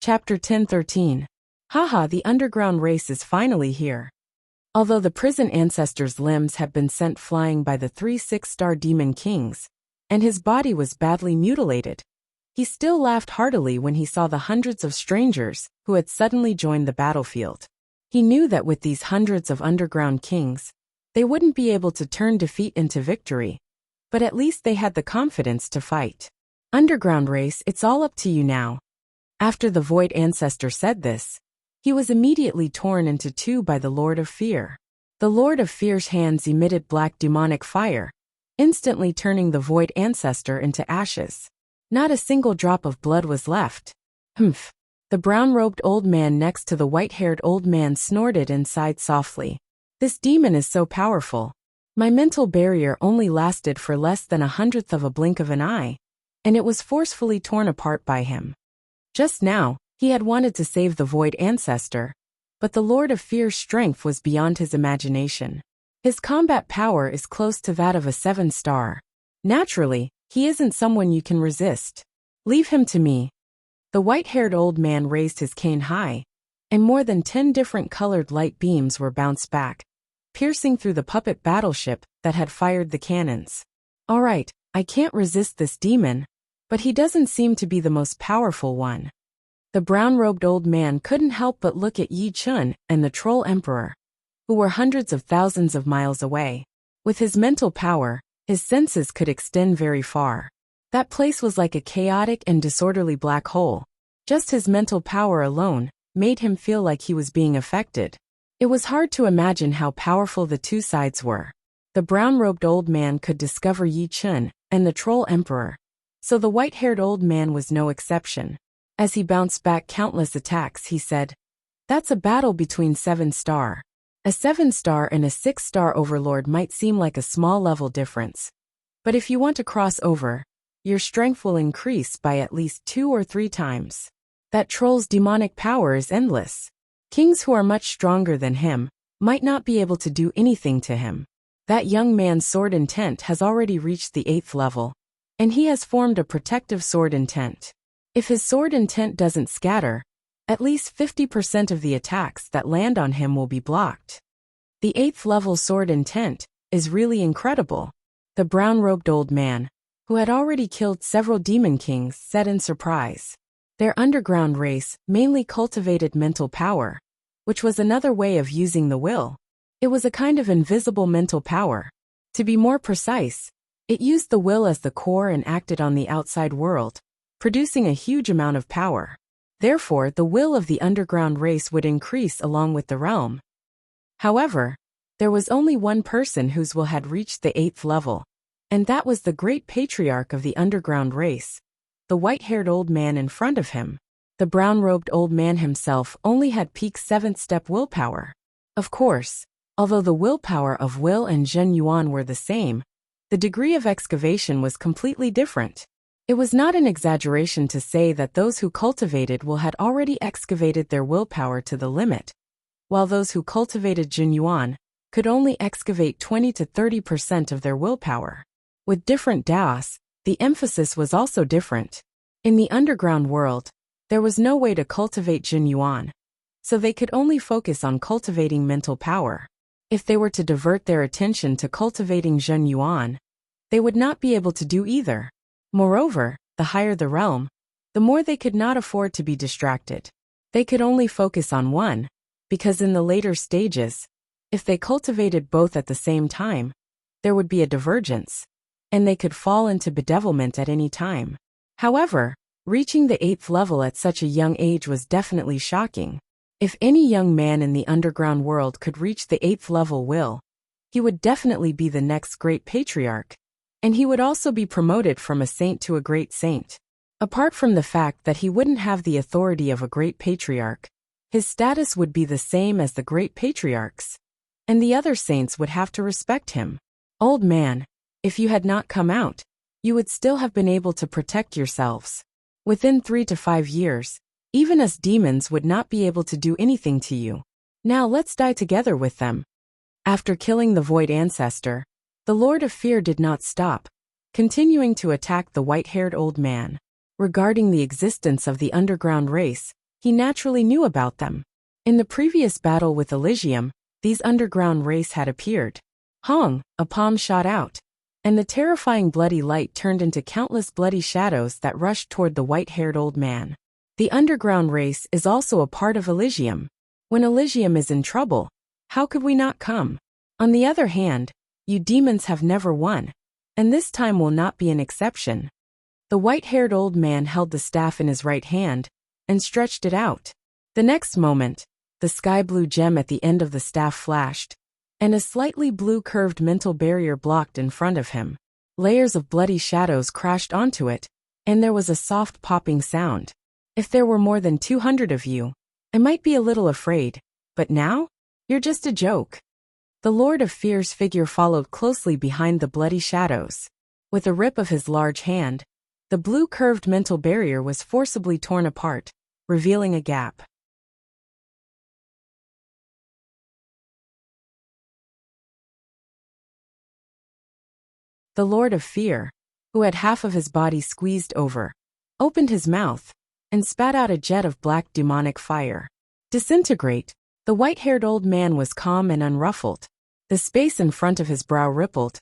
Chapter 1013. Haha, the underground race is finally here. Although the prison ancestor's limbs had been sent flying by the 3 6-star demon kings, and his body was badly mutilated, he still laughed heartily when he saw the hundreds of strangers who had suddenly joined the battlefield. He knew that with these hundreds of underground kings, they wouldn't be able to turn defeat into victory, but at least they had the confidence to fight. Underground race, it's all up to you now. After the Void Ancestor said this, he was immediately torn into two by the Lord of Fear. The Lord of Fear's hands emitted black demonic fire, instantly turning the Void Ancestor into ashes. Not a single drop of blood was left. Humph. The brown-robed old man next to the white-haired old man snorted and sighed softly. This demon is so powerful. My mental barrier only lasted for less than 1/100th of a blink of an eye, and it was forcefully torn apart by him. Just now, he had wanted to save the Void Ancestor, but the Lord of Fear's strength was beyond his imagination. His combat power is close to that of a 7-star. Naturally, he isn't someone you can resist. Leave him to me. The white-haired old man raised his cane high, and more than 10 different colored light beams were bounced back, piercing through the puppet battleship that had fired the cannons. All right, I can't resist this demon, but he doesn't seem to be the most powerful one. The brown-robed old man couldn't help but look at Yi Chun and the Troll Emperor, who were hundreds of thousands of miles away. With his mental power, his senses could extend very far. That place was like a chaotic and disorderly black hole. Just his mental power alone made him feel like he was being affected. It was hard to imagine how powerful the two sides were. The brown-robed old man could discover Yi Chun and the Troll Emperor, so the white-haired old man was no exception. As he bounced back countless attacks, he said, "That's a battle between 7-star. A 7-star and a 6-star overlord might seem like a small level difference. But if you want to cross over, your strength will increase by at least 2 or 3 times. That troll's demonic power is endless. Kings who are much stronger than him might not be able to do anything to him. That young man's sword intent has already reached the 8th level, and he has formed a protective sword intent. If his sword intent doesn't scatter, at least 50% of the attacks that land on him will be blocked. The 8th level sword intent is really incredible," the brown-robed old man, who had already killed several demon kings, said in surprise. Their underground race mainly cultivated mental power, which was another way of using the will. It was a kind of invisible mental power. To be more precise, it used the will as the core and acted on the outside world, producing a huge amount of power. Therefore, the will of the underground race would increase along with the realm. However, there was only one person whose will had reached the 8th level, and that was the great patriarch of the underground race, the white-haired old man in front of him. The brown-robed old man himself only had peak 7th-step willpower. Of course, although the willpower of Will and Zhen Yuan were the same, the degree of excavation was completely different. It was not an exaggeration to say that those who cultivated will had already excavated their willpower to the limit, while those who cultivated Zhen Yuan could only excavate 20 to 30% of their willpower. With different Daos, the emphasis was also different. In the underground world, there was no way to cultivate Zhen Yuan, so they could only focus on cultivating mental power. If they were to divert their attention to cultivating Zhen Yuan, they would not be able to do either. Moreover, the higher the realm, the more they could not afford to be distracted. They could only focus on one, because in the later stages, if they cultivated both at the same time, there would be a divergence, and they could fall into bedevilment at any time. However, reaching the 8th level at such a young age was definitely shocking. If any young man in the underground world could reach the 8th level will, he would definitely be the next great patriarch, and he would also be promoted from a saint to a great saint. Apart from the fact that he wouldn't have the authority of a great patriarch, his status would be the same as the great patriarchs, and the other saints would have to respect him. Old man, if you had not come out, you would still have been able to protect yourselves. Within 3 to 5 years, even us demons would not be able to do anything to you. Now let's die together with them. After killing the Void Ancestor, the Lord of Fear did not stop, continuing to attack the white-haired old man. Regarding the existence of the underground race, He naturally knew about them. In the previous battle with Elysium, these underground race had appeared. Hong, a palm shot out, and the terrifying bloody light turned into countless bloody shadows that rushed toward the white-haired old man. The underground race is also a part of Elysium. When Elysium is in trouble, how could we not come? On the other hand, you demons have never won, and this time will not be an exception. The white-haired old man held the staff in his right hand and stretched it out. The next moment, the sky-blue gem at the end of the staff flashed, and a slightly blue curved mental barrier blocked in front of him. Layers of bloody shadows crashed onto it, and there was a soft popping sound. If there were more than 200 of you, I might be a little afraid, but now? You're just a joke. The Lord of Fear's figure followed closely behind the bloody shadows. With a rip of his large hand, the blue curved mental barrier was forcibly torn apart, revealing a gap. The Lord of Fear, who had half of his body squeezed over, opened his mouth and spat out a jet of black demonic fire. Disintegrate. The white-haired old man was calm and unruffled. The space in front of his brow rippled,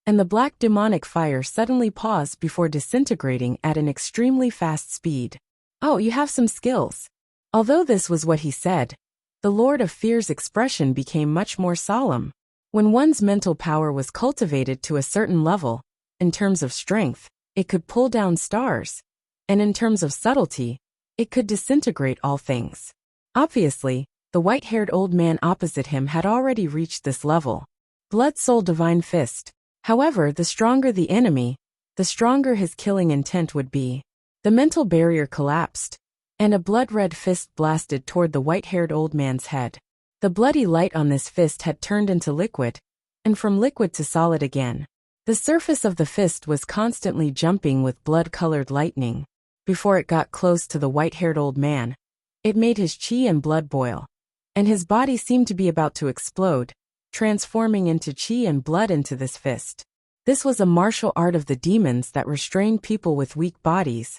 and the black demonic fire suddenly paused before disintegrating at an extremely fast speed. Oh, you have some skills. Although this was what he said, the Lord of Fear's expression became much more solemn. When one's mental power was cultivated to a certain level, in terms of strength, it could pull down stars, and in terms of subtlety, it could disintegrate all things. Obviously, the white-haired old man opposite him had already reached this level. Blood Soul Divine Fist. However, the stronger the enemy, the stronger his killing intent would be. The mental barrier collapsed, and a blood-red fist blasted toward the white-haired old man's head. The bloody light on this fist had turned into liquid, and from liquid to solid again. The surface of the fist was constantly jumping with blood-colored lightning. Before it got close to the white-haired old man, it made his chi and blood boil, and his body seemed to be about to explode, transforming into chi and blood into this fist. This was a martial art of the demons that restrained people with weak bodies,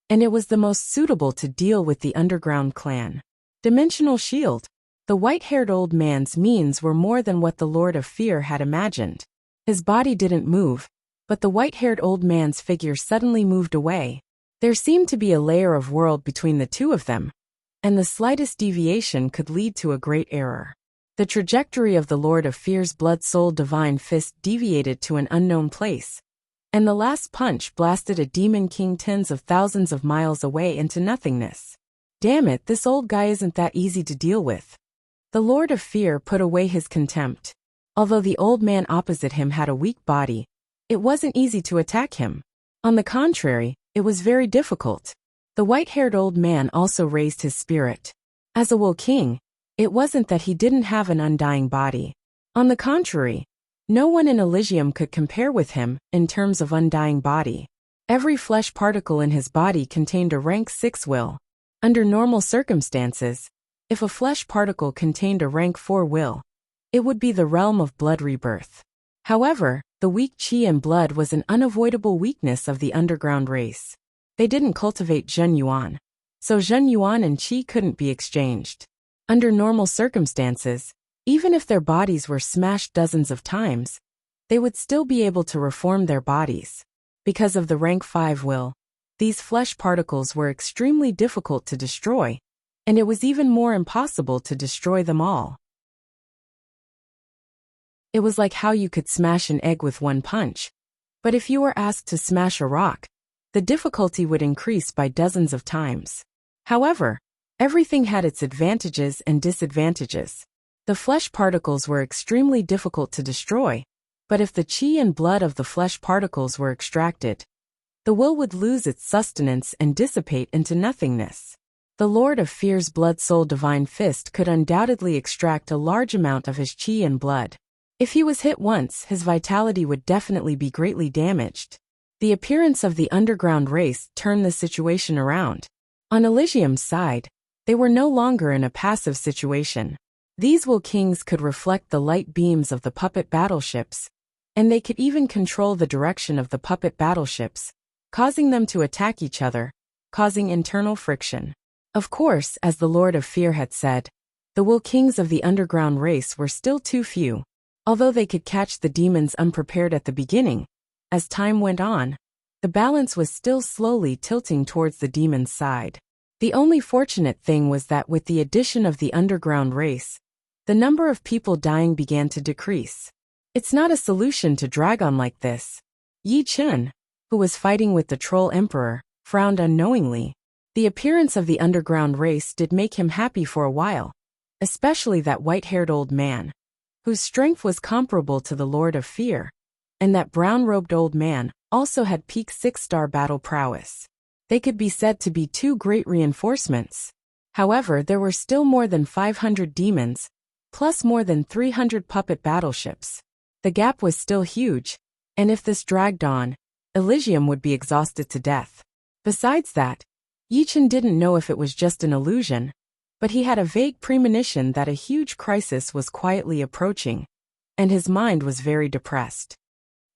and it was the most suitable to deal with the underground clan. Dimensional Shield. The white-haired old man's means were more than what the Lord of Fear had imagined. His body didn't move, but the white-haired old man's figure suddenly moved away. There seemed to be a layer of world between the two of them, and the slightest deviation could lead to a great error. The trajectory of the Lord of Fear's Blood Soul Divine Fist deviated to an unknown place, and the last punch blasted a demon king tens of thousands of miles away into nothingness. Damn it, this old guy isn't that easy to deal with. The Lord of Fear put away his contempt. Although the old man opposite him had a weak body, it wasn't easy to attack him. On the contrary, it was very difficult. The white-haired old man also raised his spirit. As a Will King, it wasn't that he didn't have an undying body. On the contrary, no one in Elysium could compare with him in terms of undying body. Every flesh particle in his body contained a rank 6 will. Under normal circumstances, if a flesh particle contained a rank 4 will, it would be the realm of blood rebirth. However, the weak chi and blood was an unavoidable weakness of the underground race. They didn't cultivate Zhen Yuan, so Zhen Yuan and chi couldn't be exchanged. Under normal circumstances, even if their bodies were smashed dozens of times, they would still be able to reform their bodies. Because of the rank 5 will, these flesh particles were extremely difficult to destroy, and it was even more impossible to destroy them all. It was like how you could smash an egg with one punch, but if you were asked to smash a rock, the difficulty would increase by dozens of times. However, everything had its advantages and disadvantages. The flesh particles were extremely difficult to destroy, but if the chi and blood of the flesh particles were extracted, the will would lose its sustenance and dissipate into nothingness. The Lord of Fear's Blood Soul Divine Fist could undoubtedly extract a large amount of his chi and blood. If he was hit once, his vitality would definitely be greatly damaged. The appearance of the underground race turned the situation around. On Elysium's side, they were no longer in a passive situation. These Will Kings could reflect the light beams of the puppet battleships, and they could even control the direction of the puppet battleships, causing them to attack each other, causing internal friction. Of course, as the Lord of Fear had said, the Will Kings of the underground race were still too few. Although they could catch the demons unprepared at the beginning, as time went on, the balance was still slowly tilting towards the demons' side. The only fortunate thing was that with the addition of the underground race, the number of people dying began to decrease. It's not a solution to drag on like this. Yi Chun, who was fighting with the Troll Emperor, frowned unknowingly. The appearance of the underground race did make him happy for a while, especially that white-haired old man, whose strength was comparable to the Lord of Fear, and that brown-robed old man also had peak 6-star battle prowess. They could be said to be two great reinforcements. However, there were still more than 500 demons, plus more than 300 puppet battleships. The gap was still huge, and if this dragged on, Elysium would be exhausted to death. Besides that, Yi Chun didn't know if it was just an illusion, but he had a vague premonition that a huge crisis was quietly approaching, and his mind was very depressed.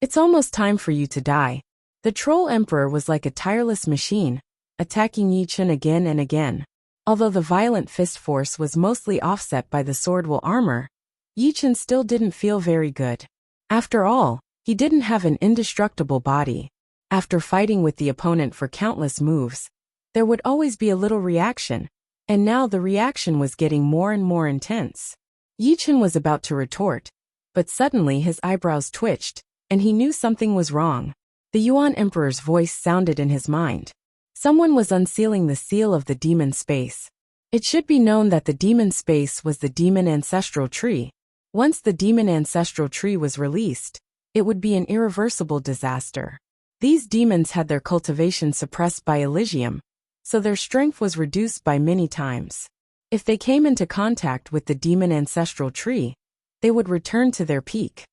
It's almost time for you to die. The Troll Emperor was like a tireless machine, attacking Yi Chun again and again. Although the violent fist force was mostly offset by the swordwell armor, Yi Chun still didn't feel very good. After all, he didn't have an indestructible body. After fighting with the opponent for countless moves, there would always be a little reaction, and now the reaction was getting more and more intense. Yi Chun was about to retort, but suddenly his eyebrows twitched, and he knew something was wrong. The Yuan Emperor's voice sounded in his mind. Someone was unsealing the seal of the demon space. It should be known that the demon space was the demon ancestral tree. Once the demon ancestral tree was released, it would be an irreversible disaster. These demons had their cultivation suppressed by Elysium, so their strength was reduced by many times. If they came into contact with the demon ancestral tree, they would return to their peak.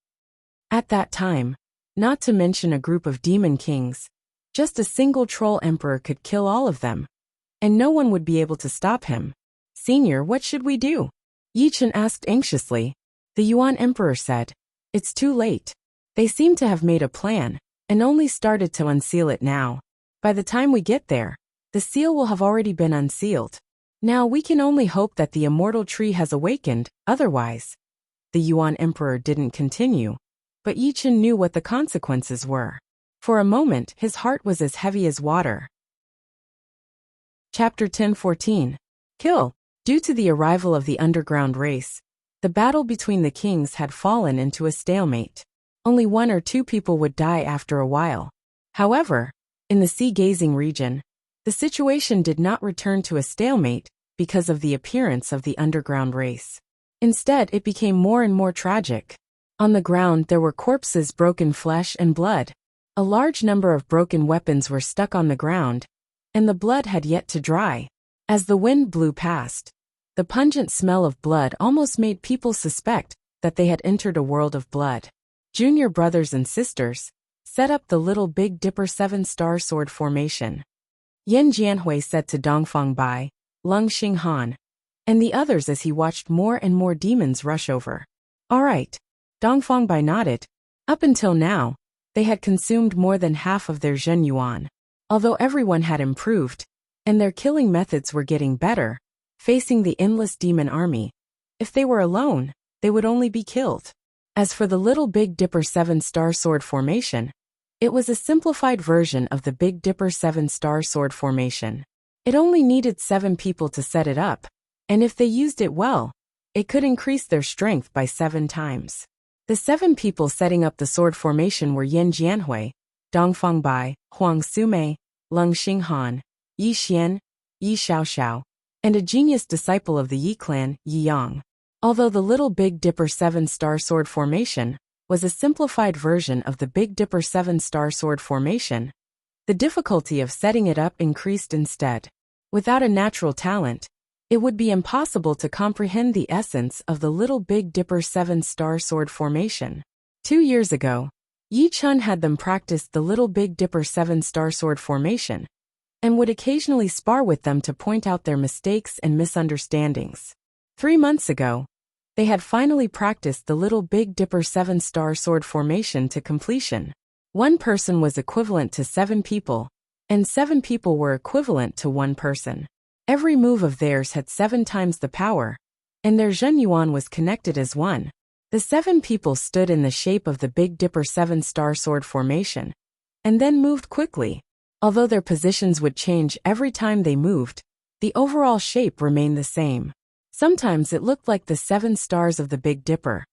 At that time, not to mention a group of demon kings, just a single troll emperor could kill all of them, and no one would be able to stop him. Senior, what should we do? Yi Chun asked anxiously. The Yuan Emperor said, "It's too late. They seem to have made a plan, and only started to unseal it now. By the time we get there, the seal will have already been unsealed. Now we can only hope that the immortal tree has awakened, otherwise." The Yuan Emperor didn't continue, but Yi Chun knew what the consequences were. For a moment, his heart was as heavy as water. Chapter 10:14. Kill. Due to the arrival of the underground race, the battle between the kings had fallen into a stalemate. Only 1 or 2 people would die after a while. However, in the sea-gazing region, the situation did not return to a stalemate because of the appearance of the underground race. Instead, it became more and more tragic. On the ground there were corpses, broken flesh and blood. A large number of broken weapons were stuck on the ground, and the blood had yet to dry. As the wind blew past, the pungent smell of blood almost made people suspect that they had entered a world of blood. Junior brothers and sisters set up the Little Big Dipper 7-star sword formation. Yan Jianhui said to Dongfang Bai, Lung Xinghan, and the others as he watched more and more demons rush over. "All right." Dongfang Bai nodded. Up until now, they had consumed more than half of their Zhen Yuan. Although everyone had improved, and their killing methods were getting better, facing the endless demon army, if they were alone, they would only be killed. As for the Little Big Dipper 7-star sword formation, it was a simplified version of the Big Dipper 7-star sword formation. It only needed 7 people to set it up, and if they used it well, it could increase their strength by 7 times. The 7 people setting up the sword formation were Yan Jianhui, Dongfang Bai, Huang Sumei, Lung Xinghan, Yi Xian, Yi Xiaoxiao, and a genius disciple of the Yi clan, Yi Yang. Although the Little Big Dipper 7-star sword formation was a simplified version of the Big Dipper 7-star sword formation, the difficulty of setting it up increased instead. Without a natural talent, it would be impossible to comprehend the essence of the Little Big Dipper 7-star sword formation. 2 years ago, Yi Chun had them practice the Little Big Dipper 7-star sword formation, and would occasionally spar with them to point out their mistakes and misunderstandings. 3 months ago, they had finally practiced the Little Big Dipper 7-star sword formation to completion. 1 person was equivalent to 7 people, and 7 people were equivalent to 1 person. Every move of theirs had 7 times the power, and their Zhenyuan was connected as one. The 7 people stood in the shape of the Big Dipper 7-star sword formation, and then moved quickly. Although their positions would change every time they moved, the overall shape remained the same. Sometimes it looked like the 7 stars of the Big Dipper,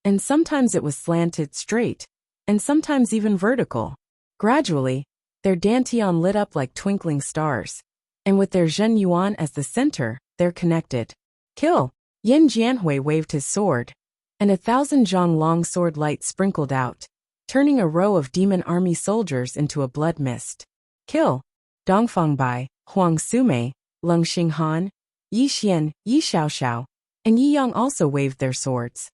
and sometimes it was slanted straight, and sometimes even vertical. Gradually, their dantian lit up like twinkling stars, and with their Zhenyuan as the center, they're connected. Kill! Yin Jianhui waved his sword, and 1,000 zhang long sword light sprinkled out, turning a row of demon army soldiers into a blood mist. Kill! Dongfang Bai, Huang Sumei, Leng Xinghan, Yi Xian, Yi Xiaoxiao, and Yi Yang also waved their swords.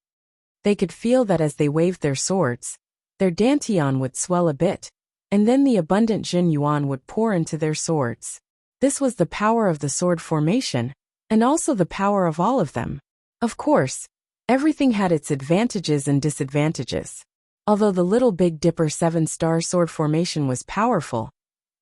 They could feel that as they waved their swords, their dantian would swell a bit, and then the abundant Zhenyuan would pour into their swords. This was the power of the sword formation, and also the power of all of them. Of course, everything had its advantages and disadvantages. Although the little Big Dipper 7-star sword formation was powerful,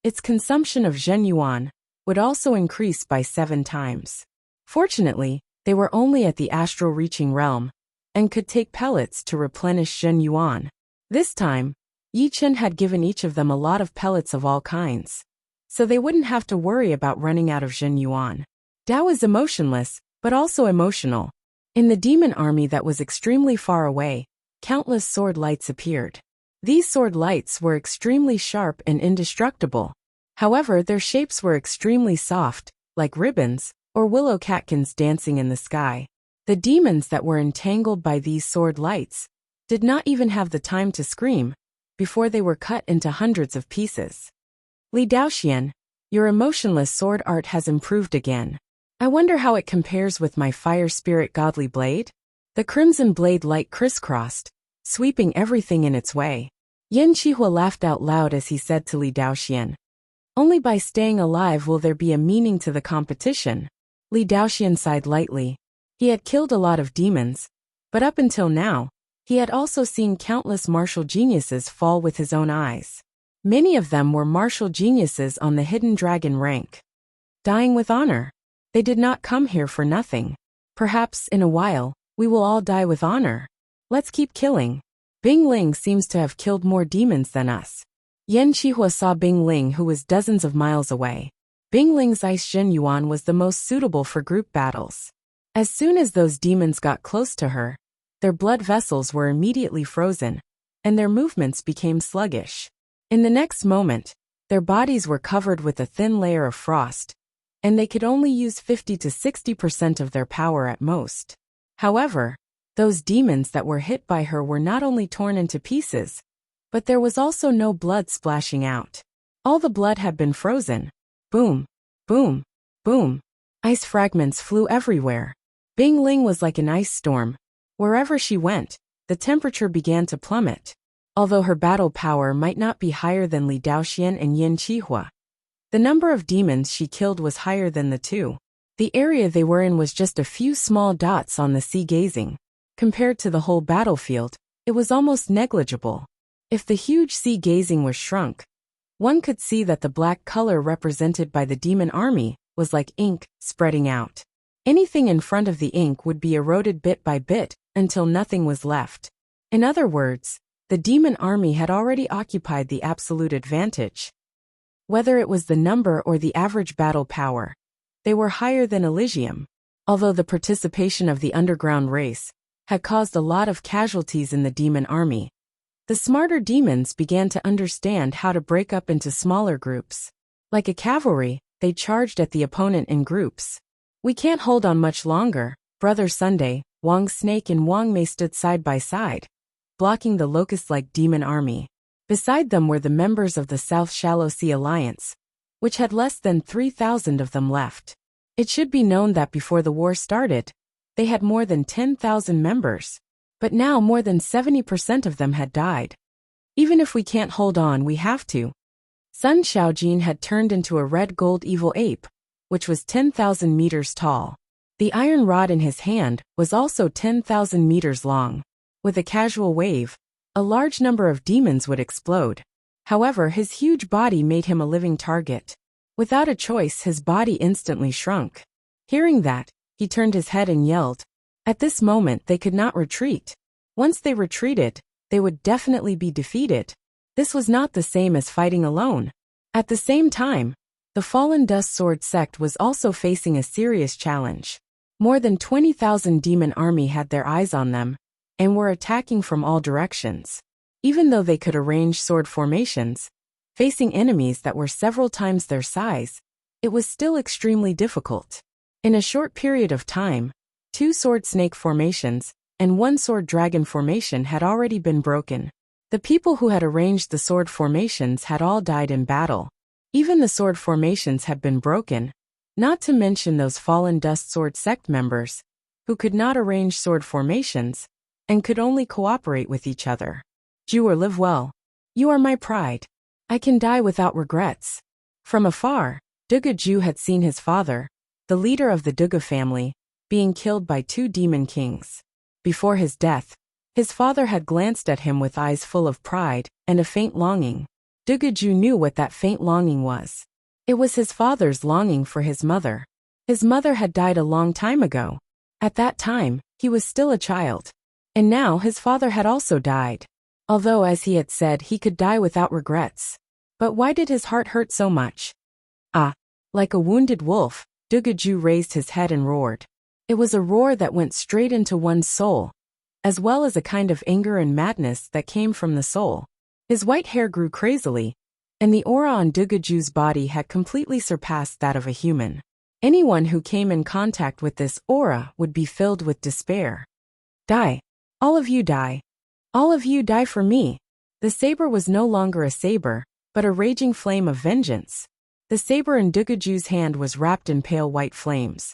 its consumption of Zhenyuan would also increase by 7 times. Fortunately, they were only at the astral reaching realm, and could take pellets to replenish Zhenyuan. This time, Yi Chen had given each of them a lot of pellets of all kinds, so they wouldn't have to worry about running out of Zhenyuan. Dao is emotionless, but also emotional. In the demon army that was extremely far away, countless sword lights appeared. These sword lights were extremely sharp and indestructible. However, their shapes were extremely soft, like ribbons, or willow catkins dancing in the sky. The demons that were entangled by these sword lights did not even have the time to scream before they were cut into hundreds of pieces. Li Daoxian, your emotionless sword art has improved again. I wonder how it compares with my fire spirit godly blade? The crimson blade light crisscrossed, sweeping everything in its way. Yin Qihua laughed out loud as he said to Li Daoxian, only by staying alive will there be a meaning to the competition. Li Daoxian sighed lightly. He had killed a lot of demons, but up until now, he had also seen countless martial geniuses fall with his own eyes. Many of them were martial geniuses on the hidden dragon rank, dying with honor. They did not come here for nothing. Perhaps, in a while, we will all die with honor. Let's keep killing. Bing Ling seems to have killed more demons than us. Yen Qihua saw Bing Ling, who was dozens of miles away. Bing Ling's Ice Zhenyuan was the most suitable for group battles. As soon as those demons got close to her, their blood vessels were immediately frozen, and their movements became sluggish. In the next moment, their bodies were covered with a thin layer of frost, and they could only use 50 to 60% of their power at most. However, those demons that were hit by her were not only torn into pieces, but there was also no blood splashing out. All the blood had been frozen. Boom, boom, boom. Ice fragments flew everywhere. Bing Ling was like an ice storm. Wherever she went, the temperature began to plummet. Although her battle power might not be higher than Li Daoxian and Yin Qihua, the number of demons she killed was higher than the two. The area they were in was just a few small dots on the sea gazing. Compared to the whole battlefield, it was almost negligible. If the huge sea gazing was shrunk, one could see that the black color represented by the demon army was like ink spreading out. Anything in front of the ink would be eroded bit by bit until nothing was left. In other words, the demon army had already occupied the absolute advantage. Whether it was the number or the average battle power, they were higher than Elysium. Although the participation of the underground race had caused a lot of casualties in the demon army, the smarter demons began to understand how to break up into smaller groups. Like a cavalry, they charged at the opponent in groups. We can't hold on much longer. Brother Sunday, Wang Snake and Wang Mei stood side by side, blocking the locust-like demon army. Beside them were the members of the South Shallow Sea Alliance, which had less than 3,000 of them left. It should be known that before the war started, they had more than 10,000 members, but now more than 70% of them had died. Even if we can't hold on, we have to. Sun Xiaojin had turned into a red-gold evil ape, which was 10,000 meters tall. The iron rod in his hand was also 10,000 meters long. With a casual wave, a large number of demons would explode. However, his huge body made him a living target. Without a choice, his body instantly shrunk. Hearing that, he turned his head and yelled. At this moment they could not retreat. Once they retreated, they would definitely be defeated. This was not the same as fighting alone. At the same time, the Fallen Dust Sword sect was also facing a serious challenge. More than 20,000 demon army had their eyes on them, and were attacking from all directions. Even though they could arrange sword formations, facing enemies that were several times their size, it was still extremely difficult. In a short period of time, 2 sword snake formations and 1 sword dragon formation had already been broken. The people who had arranged the sword formations had all died in battle. Even the sword formations had been broken, not to mention those Fallen Dust Sword sect members, who could not arrange sword formations, and could only cooperate with each other. Ju or live well. You are my pride. I can die without regrets. From afar, Duga Ju had seen his father, the leader of the Duga family, being killed by 2 demon kings. Before his death, his father had glanced at him with eyes full of pride and a faint longing. Duga Ju knew what that faint longing was. It was his father's longing for his mother. His mother had died a long time ago. At that time, he was still a child. And now his father had also died. Although, as he had said, he could die without regrets. But why did his heart hurt so much? Like a wounded wolf, Duga Ju raised his head and roared. It was a roar that went straight into one's soul, as well as a kind of anger and madness that came from the soul. His white hair grew crazily, and the aura on Duga Ju's body had completely surpassed that of a human. Anyone who came in contact with this aura would be filled with despair. Die. All of you die. All of you die for me. The saber was no longer a saber, but a raging flame of vengeance. The saber in Duga Ju's hand was wrapped in pale white flames.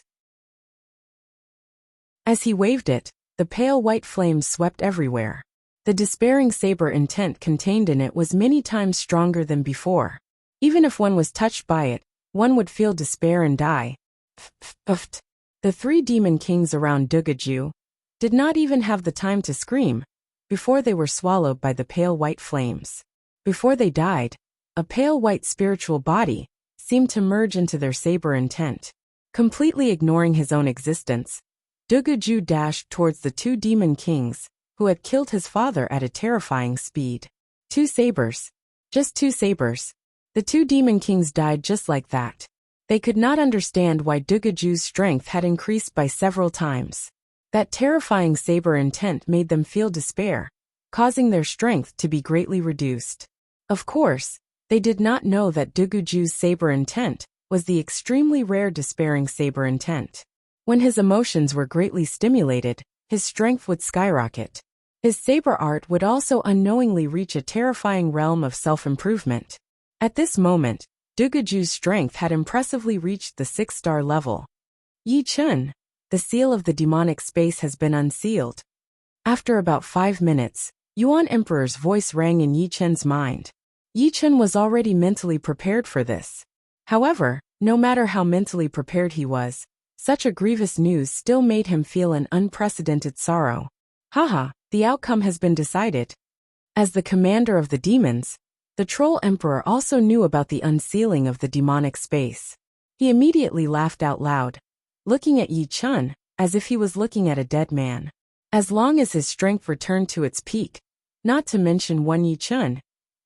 As he waved it, the pale white flames swept everywhere. The despairing saber intent contained in it was many times stronger than before. Even if one was touched by it, one would feel despair and die. The 3 demon kings around Duga Ju did not even have the time to scream before they were swallowed by the pale white flames. Before they died, a pale white spiritual body seemed to merge into their saber intent. Completely ignoring his own existence, Duga Ju dashed towards the 2 demon kings, who had killed his father at a terrifying speed. 2 sabers. Just 2 sabers. The 2 demon kings died just like that. They could not understand why Duga Ju's strength had increased by several times. That terrifying saber intent made them feel despair, causing their strength to be greatly reduced. Of course, they did not know that Duga Ju's saber intent was the extremely rare despairing saber intent. When his emotions were greatly stimulated, his strength would skyrocket. His saber art would also unknowingly reach a terrifying realm of self-improvement. At this moment, Duga Ju's strength had impressively reached the 6-star level. Yi Chun, the seal of the demonic space has been unsealed. After about 5 minutes, Yuan Emperor's voice rang in Yi Chun's mind. Yi Chun was already mentally prepared for this. However, no matter how mentally prepared he was, such a grievous news still made him feel an unprecedented sorrow. Haha, the outcome has been decided. As the commander of the demons, the Troll Emperor also knew about the unsealing of the demonic space. He immediately laughed out loud, looking at Yi Chun as if he was looking at a dead man. As long as his strength returned to its peak, not to mention 1 Yi Chun,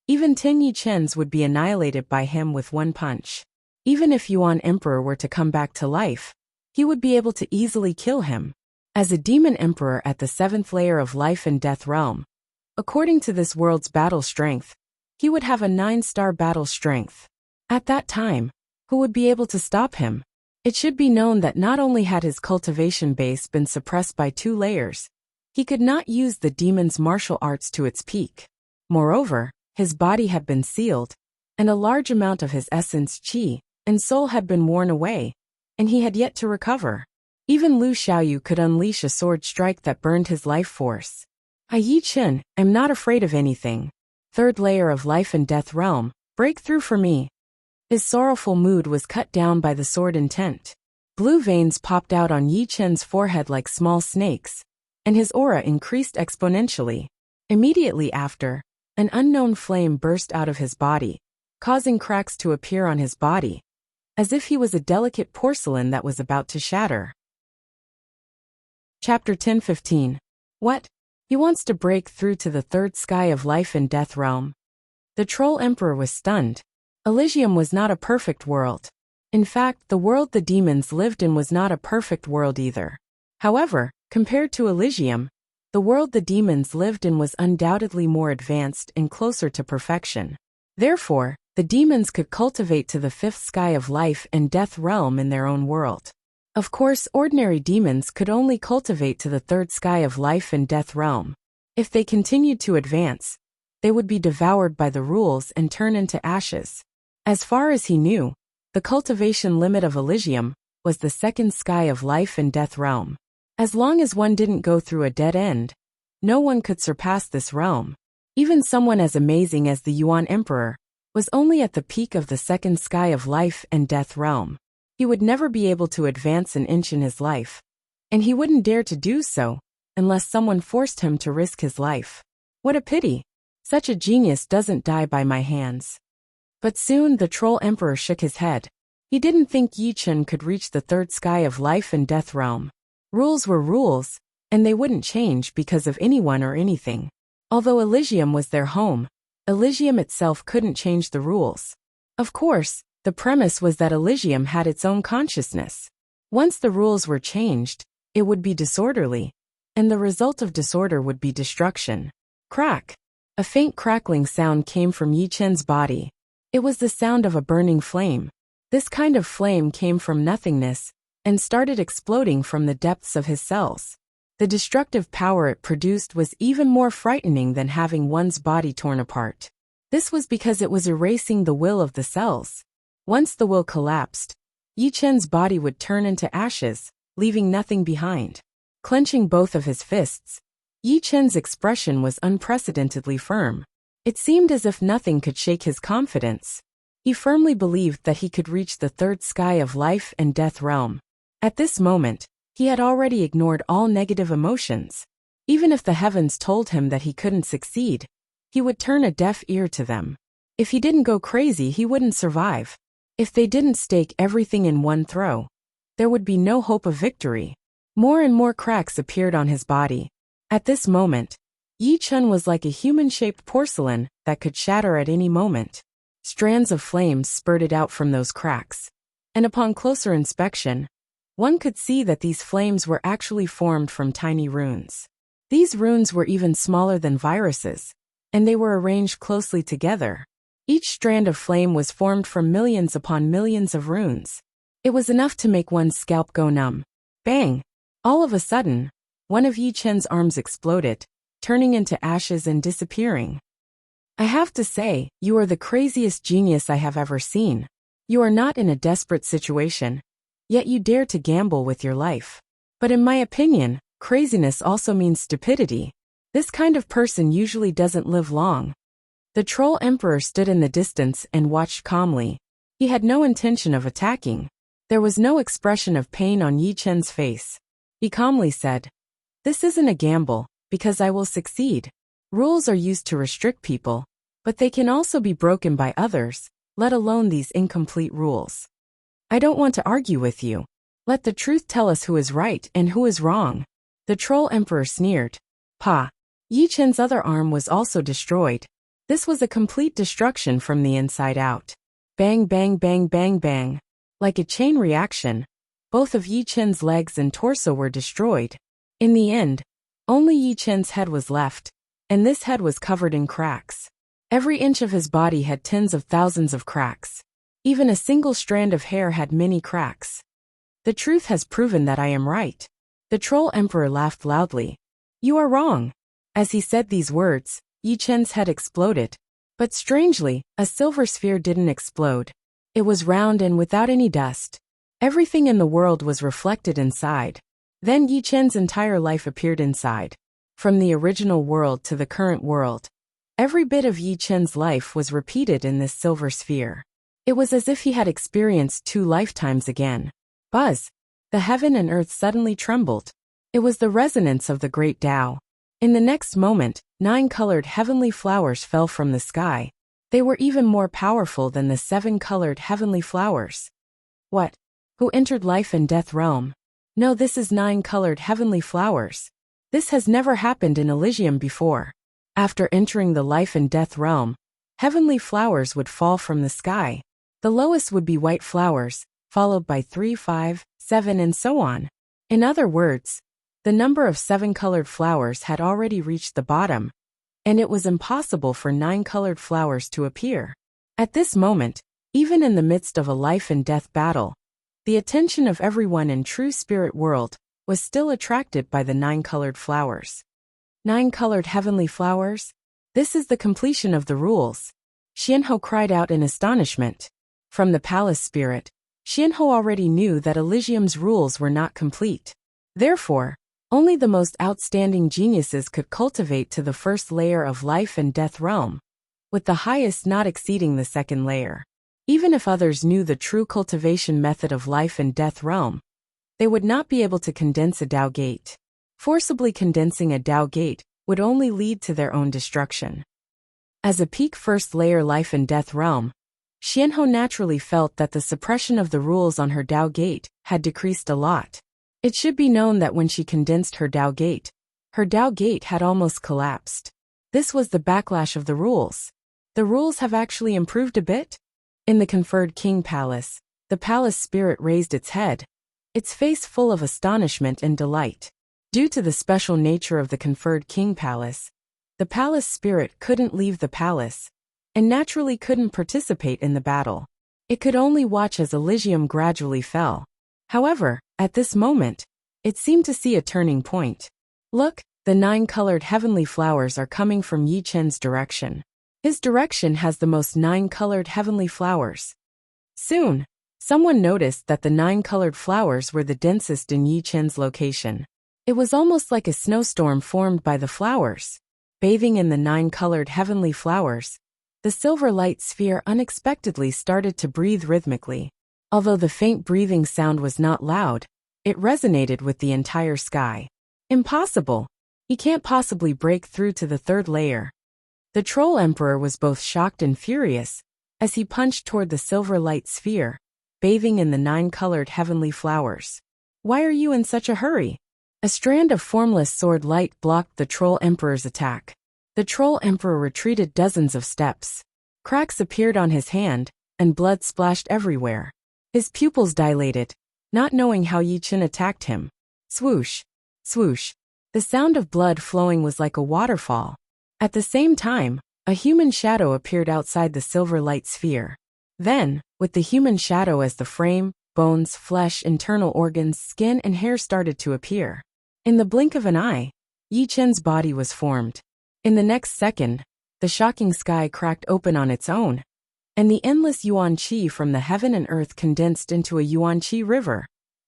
even 10 Yi Chuns would be annihilated by him with 1 punch. Even if Yuan Emperor were to come back to life, he would be able to easily kill him. As a demon emperor at the 7th layer of life and death realm, according to this world's battle strength, he would have a 9-star battle strength. At that time, who would be able to stop him? It should be known that not only had his cultivation base been suppressed by 2 layers, he could not use the demon's martial arts to its peak. Moreover, his body had been sealed, and a large amount of his essence, qi, and soul had been worn away, and he had yet to recover. Even Lu Xiaoyu could unleash a sword strike that burned his life force. I Yi Chun, am not afraid of anything. 3rd layer of life and death realm, break through for me. His sorrowful mood was cut down by the sword intent. Blue veins popped out on Yi Chun's forehead like small snakes, and his aura increased exponentially. Immediately after, an unknown flame burst out of his body, causing cracks to appear on his body, as if he was a delicate porcelain that was about to shatter. Chapter 10:15. What? He wants to break through to the third sky of life and death realm. The Troll Emperor was stunned. Elysium was not a perfect world. In fact, the world the demons lived in was not a perfect world either. However, compared to Elysium, the world the demons lived in was undoubtedly more advanced and closer to perfection. Therefore, the demons could cultivate to the fifth sky of life and death realm in their own world. Of course, ordinary demons could only cultivate to the third sky of life and death realm. If they continued to advance, they would be devoured by the rules and turn into ashes. As far as he knew, the cultivation limit of Elysium was the second sky of life and death realm. As long as one didn't go through a dead end, no one could surpass this realm. Even someone as amazing as the Yuan Emperor was only at the peak of the second sky of life and death realm. He would never be able to advance an inch in his life, and he wouldn't dare to do so unless someone forced him to risk his life. What a pity! Such a genius doesn't die by my hands. But soon the Troll Emperor shook his head. He didn't think Yi Chen could reach the third sky of life and death realm. Rules were rules, and they wouldn't change because of anyone or anything. Although Elysium was their home, Elysium itself couldn't change the rules. Of course, the premise was that Elysium had its own consciousness. Once the rules were changed, it would be disorderly, and the result of disorder would be destruction. Crack! A faint crackling sound came from Yi Chen's body. It was the sound of a burning flame. This kind of flame came from nothingness and started exploding from the depths of his cells. The destructive power it produced was even more frightening than having one's body torn apart. This was because it was erasing the will of the cells. Once the will collapsed, Yi Chen's body would turn into ashes, leaving nothing behind. Clenching both of his fists, Yi Chen's expression was unprecedentedly firm. It seemed as if nothing could shake his confidence. He firmly believed that he could reach the third sky of life and death realm. At this moment, he had already ignored all negative emotions. Even if the heavens told him that he couldn't succeed, he would turn a deaf ear to them. If he didn't go crazy, he wouldn't survive. If they didn't stake everything in one throw, there would be no hope of victory. More and more cracks appeared on his body. At this moment, Yi Chen was like a human-shaped porcelain that could shatter at any moment. Strands of flames spurted out from those cracks, and upon closer inspection, one could see that these flames were actually formed from tiny runes. These runes were even smaller than viruses, and they were arranged closely together. Each strand of flame was formed from millions upon millions of runes. It was enough to make one's scalp go numb. Bang! All of a sudden, one of Yi Chen's arms exploded, turning into ashes and disappearing. I have to say, you are the craziest genius I have ever seen. You are not in a desperate situation, yet you dare to gamble with your life. But in my opinion, craziness also means stupidity. This kind of person usually doesn't live long. The Troll Emperor stood in the distance and watched calmly. He had no intention of attacking. There was no expression of pain on Yi Chen's face. He calmly said, "This isn't a gamble, because I will succeed. Rules are used to restrict people, but they can also be broken by others, let alone these incomplete rules. I don't want to argue with you. Let the truth tell us who is right and who is wrong." The Troll Emperor sneered. Pa! Yi Chen's other arm was also destroyed. This was a complete destruction from the inside out. Bang bang bang bang bang. Like a chain reaction, both of Yi Chen's legs and torso were destroyed. In the end, only Yi Chen's head was left, and this head was covered in cracks. Every inch of his body had tens of thousands of cracks. Even a single strand of hair had many cracks. The truth has proven that I am right. The Troll Emperor laughed loudly. You are wrong. As he said these words, Yi Chen's head exploded. But strangely, a silver sphere didn't explode. It was round and without any dust. Everything in the world was reflected inside. Then Yi Chen's entire life appeared inside. From the original world to the current world, every bit of Yi Chen's life was repeated in this silver sphere. It was as if he had experienced 2 lifetimes again. Buzz! The heaven and earth suddenly trembled. It was the resonance of the great Tao. In the next moment, 9 colored heavenly flowers fell from the sky. They were even more powerful than the 7 colored heavenly flowers. What? Who entered life and death realm? No, this is 9-colored heavenly flowers. This has never happened in Elysium before. After entering the life and death realm, heavenly flowers would fall from the sky. The lowest would be white flowers, followed by 3, 5, 7 and so on. In other words, the number of 7-colored flowers had already reached the bottom, and it was impossible for 9-colored flowers to appear. At this moment, even in the midst of a life and death battle, the attention of everyone in true spirit world was still attracted by the 9-colored flowers. 9-colored heavenly flowers? This is the completion of the rules. Xianhou cried out in astonishment. From the palace spirit, Xianhou already knew that Elysium's rules were not complete. Therefore, only the most outstanding geniuses could cultivate to the first layer of life and death realm, with the highest not exceeding the second layer. Even if others knew the true cultivation method of life and death realm, they would not be able to condense a Dao gate. Forcibly condensing a Dao gate would only lead to their own destruction. As a peak first layer life and death realm, Xianhou naturally felt that the suppression of the rules on her Dao gate had decreased a lot. It should be known that when she condensed her Dao gate had almost collapsed. This was the backlash of the rules. The rules have actually improved a bit? In the conferred king palace, the palace spirit raised its head, its face full of astonishment and delight. Due to the special nature of the conferred king palace, the palace spirit couldn't leave the palace, and naturally couldn't participate in the battle. It could only watch as Elysium gradually fell. However, at this moment, it seemed to see a turning point. Look, the 9-colored heavenly flowers are coming from Yi Chen's direction. His direction has the most 9-colored heavenly flowers. Soon, someone noticed that the 9-colored flowers were the densest in Yi Chen's location. It was almost like a snowstorm formed by the flowers. Bathing in the 9-colored heavenly flowers, the silver light sphere unexpectedly started to breathe rhythmically. Although the faint breathing sound was not loud, it resonated with the entire sky. Impossible! He can't possibly break through to the third layer. The Troll Emperor was both shocked and furious as he punched toward the silver light sphere, bathing in the 9-colored heavenly flowers. Why are you in such a hurry? A strand of formless sword light blocked the Troll Emperor's attack. The Troll Emperor retreated dozens of steps. Cracks appeared on his hand, and blood splashed everywhere. His pupils dilated, not knowing how Yi Chen attacked him. Swoosh! Swoosh! The sound of blood flowing was like a waterfall. At the same time, a human shadow appeared outside the silver light sphere. Then, with the human shadow as the frame, bones, flesh, internal organs, skin and hair started to appear. In the blink of an eye, Yi Chen's body was formed. In the next second, the shocking sky cracked open on its own, and the endless yuan qi from the heaven and earth condensed into a yuan qi river,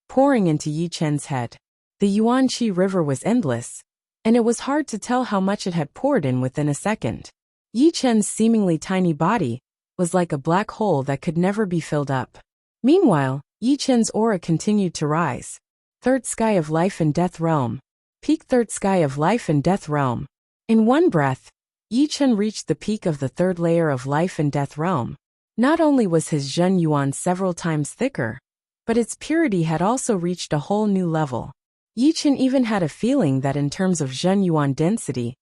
pouring into Yi Chen's head. The yuan qi river was endless, and it was hard to tell how much it had poured in within a second. Yi Chen's seemingly tiny body was like a black hole that could never be filled up. Meanwhile, Yi Chen's aura continued to rise. Third sky of life and death realm. Peak third sky of life and death realm. In one breath, Yi Chen reached the peak of the third layer of life and death realm. Not only was his Zhen Yuan several times thicker, but its purity had also reached a whole new level. Yi Chen even had a feeling that in terms of Zhen Yuan density,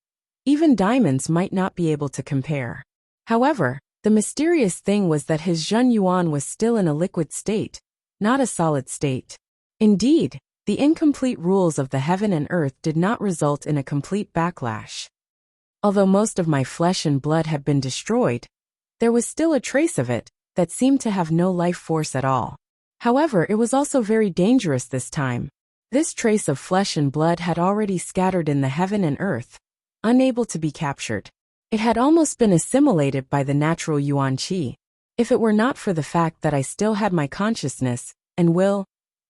even diamonds might not be able to compare. However, the mysterious thing was that his Zhen Yuan was still in a liquid state, not a solid state. Indeed, the incomplete rules of the heaven and earth did not result in a complete backlash. Although most of my flesh and blood had been destroyed, there was still a trace of it that seemed to have no life force at all. However, it was also very dangerous this time. This trace of flesh and blood had already scattered in the heaven and earth, unable to be captured. It had almost been assimilated by the natural yuan qi. If it were not for the fact that I still had my consciousness and will,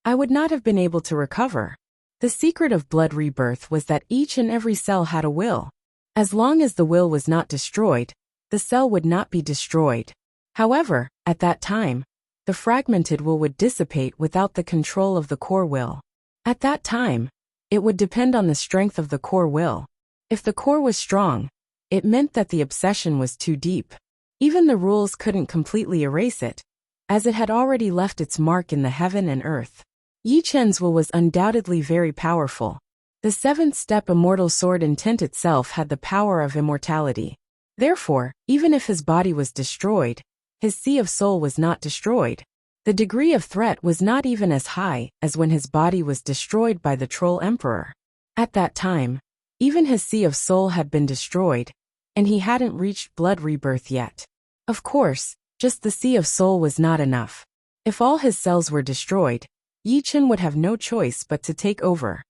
I would not have been able to recover. The secret of blood rebirth was that each and every cell had a will. As long as the will was not destroyed, the cell would not be destroyed. However, at that time, the fragmented will would dissipate without the control of the core will. At that time, it would depend on the strength of the core will. If the core was strong, it meant that the obsession was too deep. Even the rules couldn't completely erase it. as it had already left its mark in the heaven and earth. Yi Chen's will was undoubtedly very powerful. The seventh-step immortal sword intent itself had the power of immortality. Therefore, even if his body was destroyed, his sea of soul was not destroyed. The degree of threat was not even as high as when his body was destroyed by the Troll Emperor. At that time, even his sea of soul had been destroyed, and he hadn't reached blood rebirth yet. Of course, just the sea of soul was not enough. If all his cells were destroyed, Yi Chen would have no choice but to take over.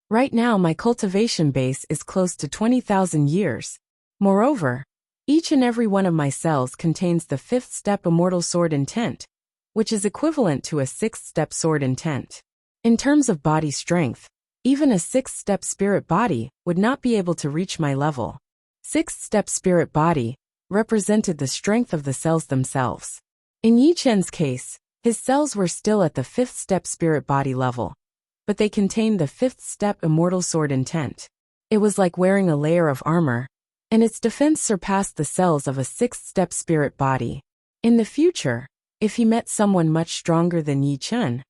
Right now my cultivation base is close to 20,000 years. Moreover, each and every one of my cells contains the fifth-step immortal sword intent, which is equivalent to a sixth-step sword intent. In terms of body strength, even a sixth-step spirit body would not be able to reach my level. Sixth-step spirit body represented the strength of the cells themselves. In Yi Chen's case, his cells were still at the fifth-step spirit body level, but they contained the fifth-step immortal sword intent. It was like wearing a layer of armor, and its defense surpassed the cells of a sixth-step spirit body. In the future, if he met someone much stronger than Yi Chen,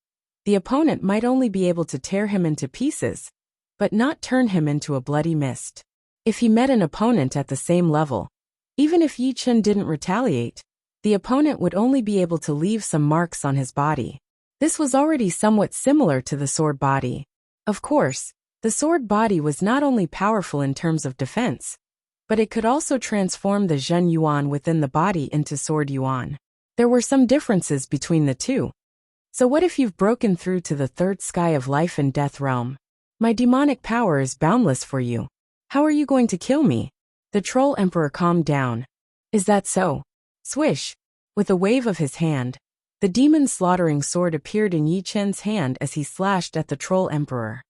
the opponent might only be able to tear him into pieces, but not turn him into a bloody mist. If he met an opponent at the same level, even if Yi Chen didn't retaliate, the opponent would only be able to leave some marks on his body. This was already somewhat similar to the sword body. Of course, the sword body was not only powerful in terms of defense, but it could also transform the Zhen Yuan within the body into sword Yuan. There were some differences between the two. So what if you've broken through to the third sky of life and death realm? My demonic power is boundless for you. How are you going to kill me? The Troll Emperor calmed down. Is that so? Swish! With a wave of his hand, the demon slaughtering sword appeared in Yi Chen's hand as he slashed at the Troll Emperor.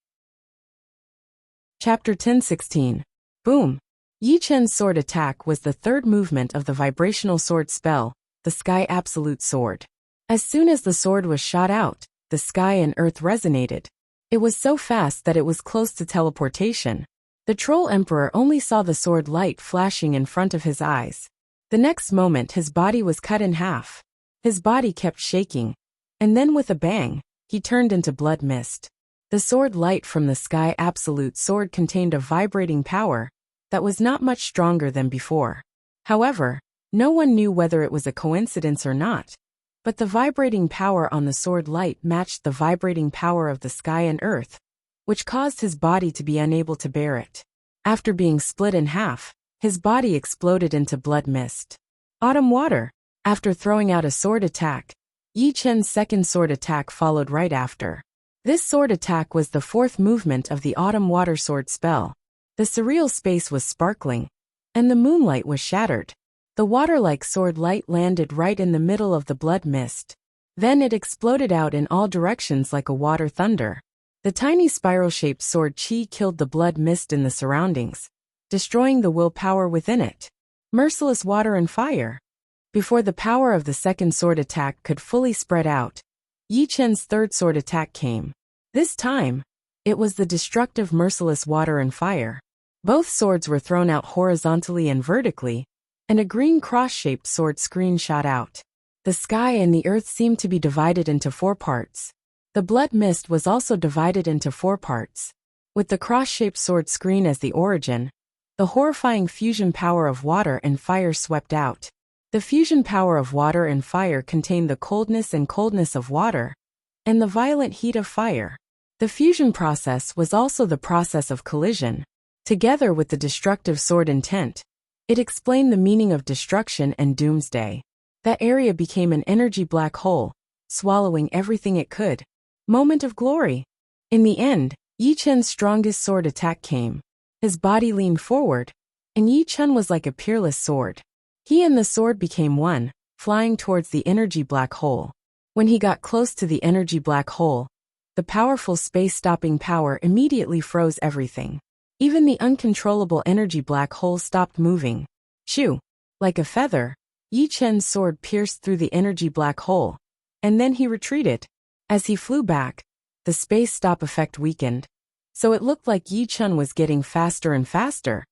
Chapter 10:16. Boom! Yi Chen's sword attack was the third movement of the vibrational sword spell, the Sky Absolute Sword. As soon as the sword was shot out, the sky and earth resonated. It was so fast that it was close to teleportation. The Troll Emperor only saw the sword light flashing in front of his eyes. The next moment his body was cut in half. His body kept shaking, and then with a bang, he turned into blood mist. The sword light from the Sky Absolute Sword contained a vibrating power that was not much stronger than before. However, no one knew whether it was a coincidence or not, but the vibrating power on the sword light matched the vibrating power of the sky and earth, which caused his body to be unable to bear it. After being split in half, his body exploded into blood mist. Autumn water. After throwing out a sword attack, Yi Chen's second sword attack followed right after. This sword attack was the fourth movement of the autumn water sword spell. The surreal space was sparkling, and the moonlight was shattered. The water-like sword light landed right in the middle of the blood mist. Then it exploded out in all directions like a water thunder. The tiny spiral-shaped sword chi killed the blood mist in the surroundings, destroying the willpower within it. Merciless water and fire. Before the power of the second sword attack could fully spread out, Yi Chen's third sword attack came. This time, it was the destructive merciless water and fire. Both swords were thrown out horizontally and vertically, and a green cross-shaped sword screen shot out. The sky and the earth seemed to be divided into 4 parts. The blood mist was also divided into 4 parts. With the cross-shaped sword screen as the origin, the horrifying fusion power of water and fire swept out. The fusion power of water and fire contained the coldness of water, and the violent heat of fire. The fusion process was also the process of collision. Together with the destructive sword intent, it explained the meaning of destruction and doomsday. That area became an energy black hole, swallowing everything it could. Moment of glory. In the end, Yi Chen's strongest sword attack came. His body leaned forward, and Yi Chen was like a peerless sword. He and the sword became one, flying towards the energy black hole. When he got close to the energy black hole, the powerful space-stopping power immediately froze everything. Even the uncontrollable energy black hole stopped moving. Shoo! Like a feather, Yi Chen's sword pierced through the energy black hole, and then he retreated. As he flew back, the space-stop effect weakened, so it looked like Yi Chen was getting faster and faster,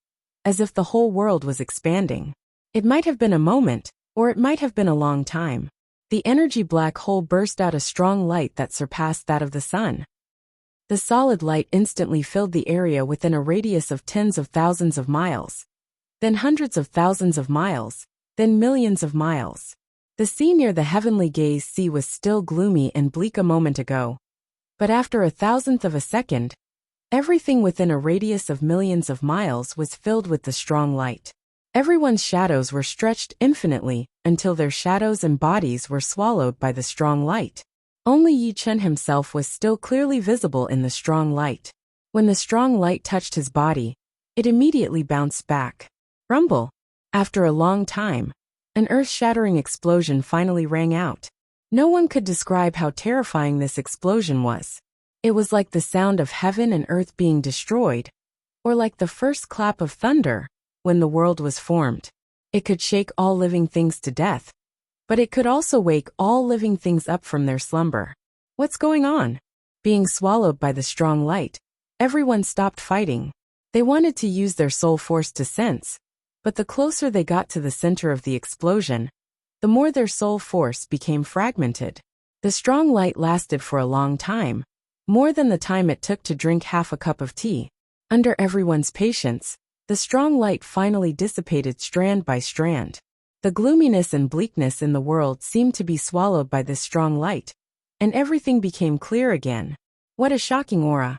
as if the whole world was expanding. It might have been a moment, or it might have been a long time. The energy black hole burst out a strong light that surpassed that of the sun. The solid light instantly filled the area within a radius of tens of thousands of miles, then hundreds of thousands of miles, then millions of miles. The sea near the heavenly gaze sea was still gloomy and bleak a moment ago, but after a thousandth of a second, everything within a radius of millions of miles was filled with the strong light. Everyone's shadows were stretched infinitely until their shadows and bodies were swallowed by the strong light. Only Yi Chen himself was still clearly visible in the strong light. When the strong light touched his body, it immediately bounced back. Rumble! After a long time, an earth-shattering explosion finally rang out. No one could describe how terrifying this explosion was. It was like the sound of heaven and earth being destroyed, or like the first clap of thunder when the world was formed. It could shake all living things to death, but it could also wake all living things up from their slumber. What's going on? Being swallowed by the strong light, everyone stopped fighting. They wanted to use their soul force to sense, but the closer they got to the center of the explosion, the more their soul force became fragmented. The strong light lasted for a long time, more than the time it took to drink half a cup of tea. Under everyone's patience, the strong light finally dissipated strand by strand. The gloominess and bleakness in the world seemed to be swallowed by this strong light, and everything became clear again. What a shocking aura!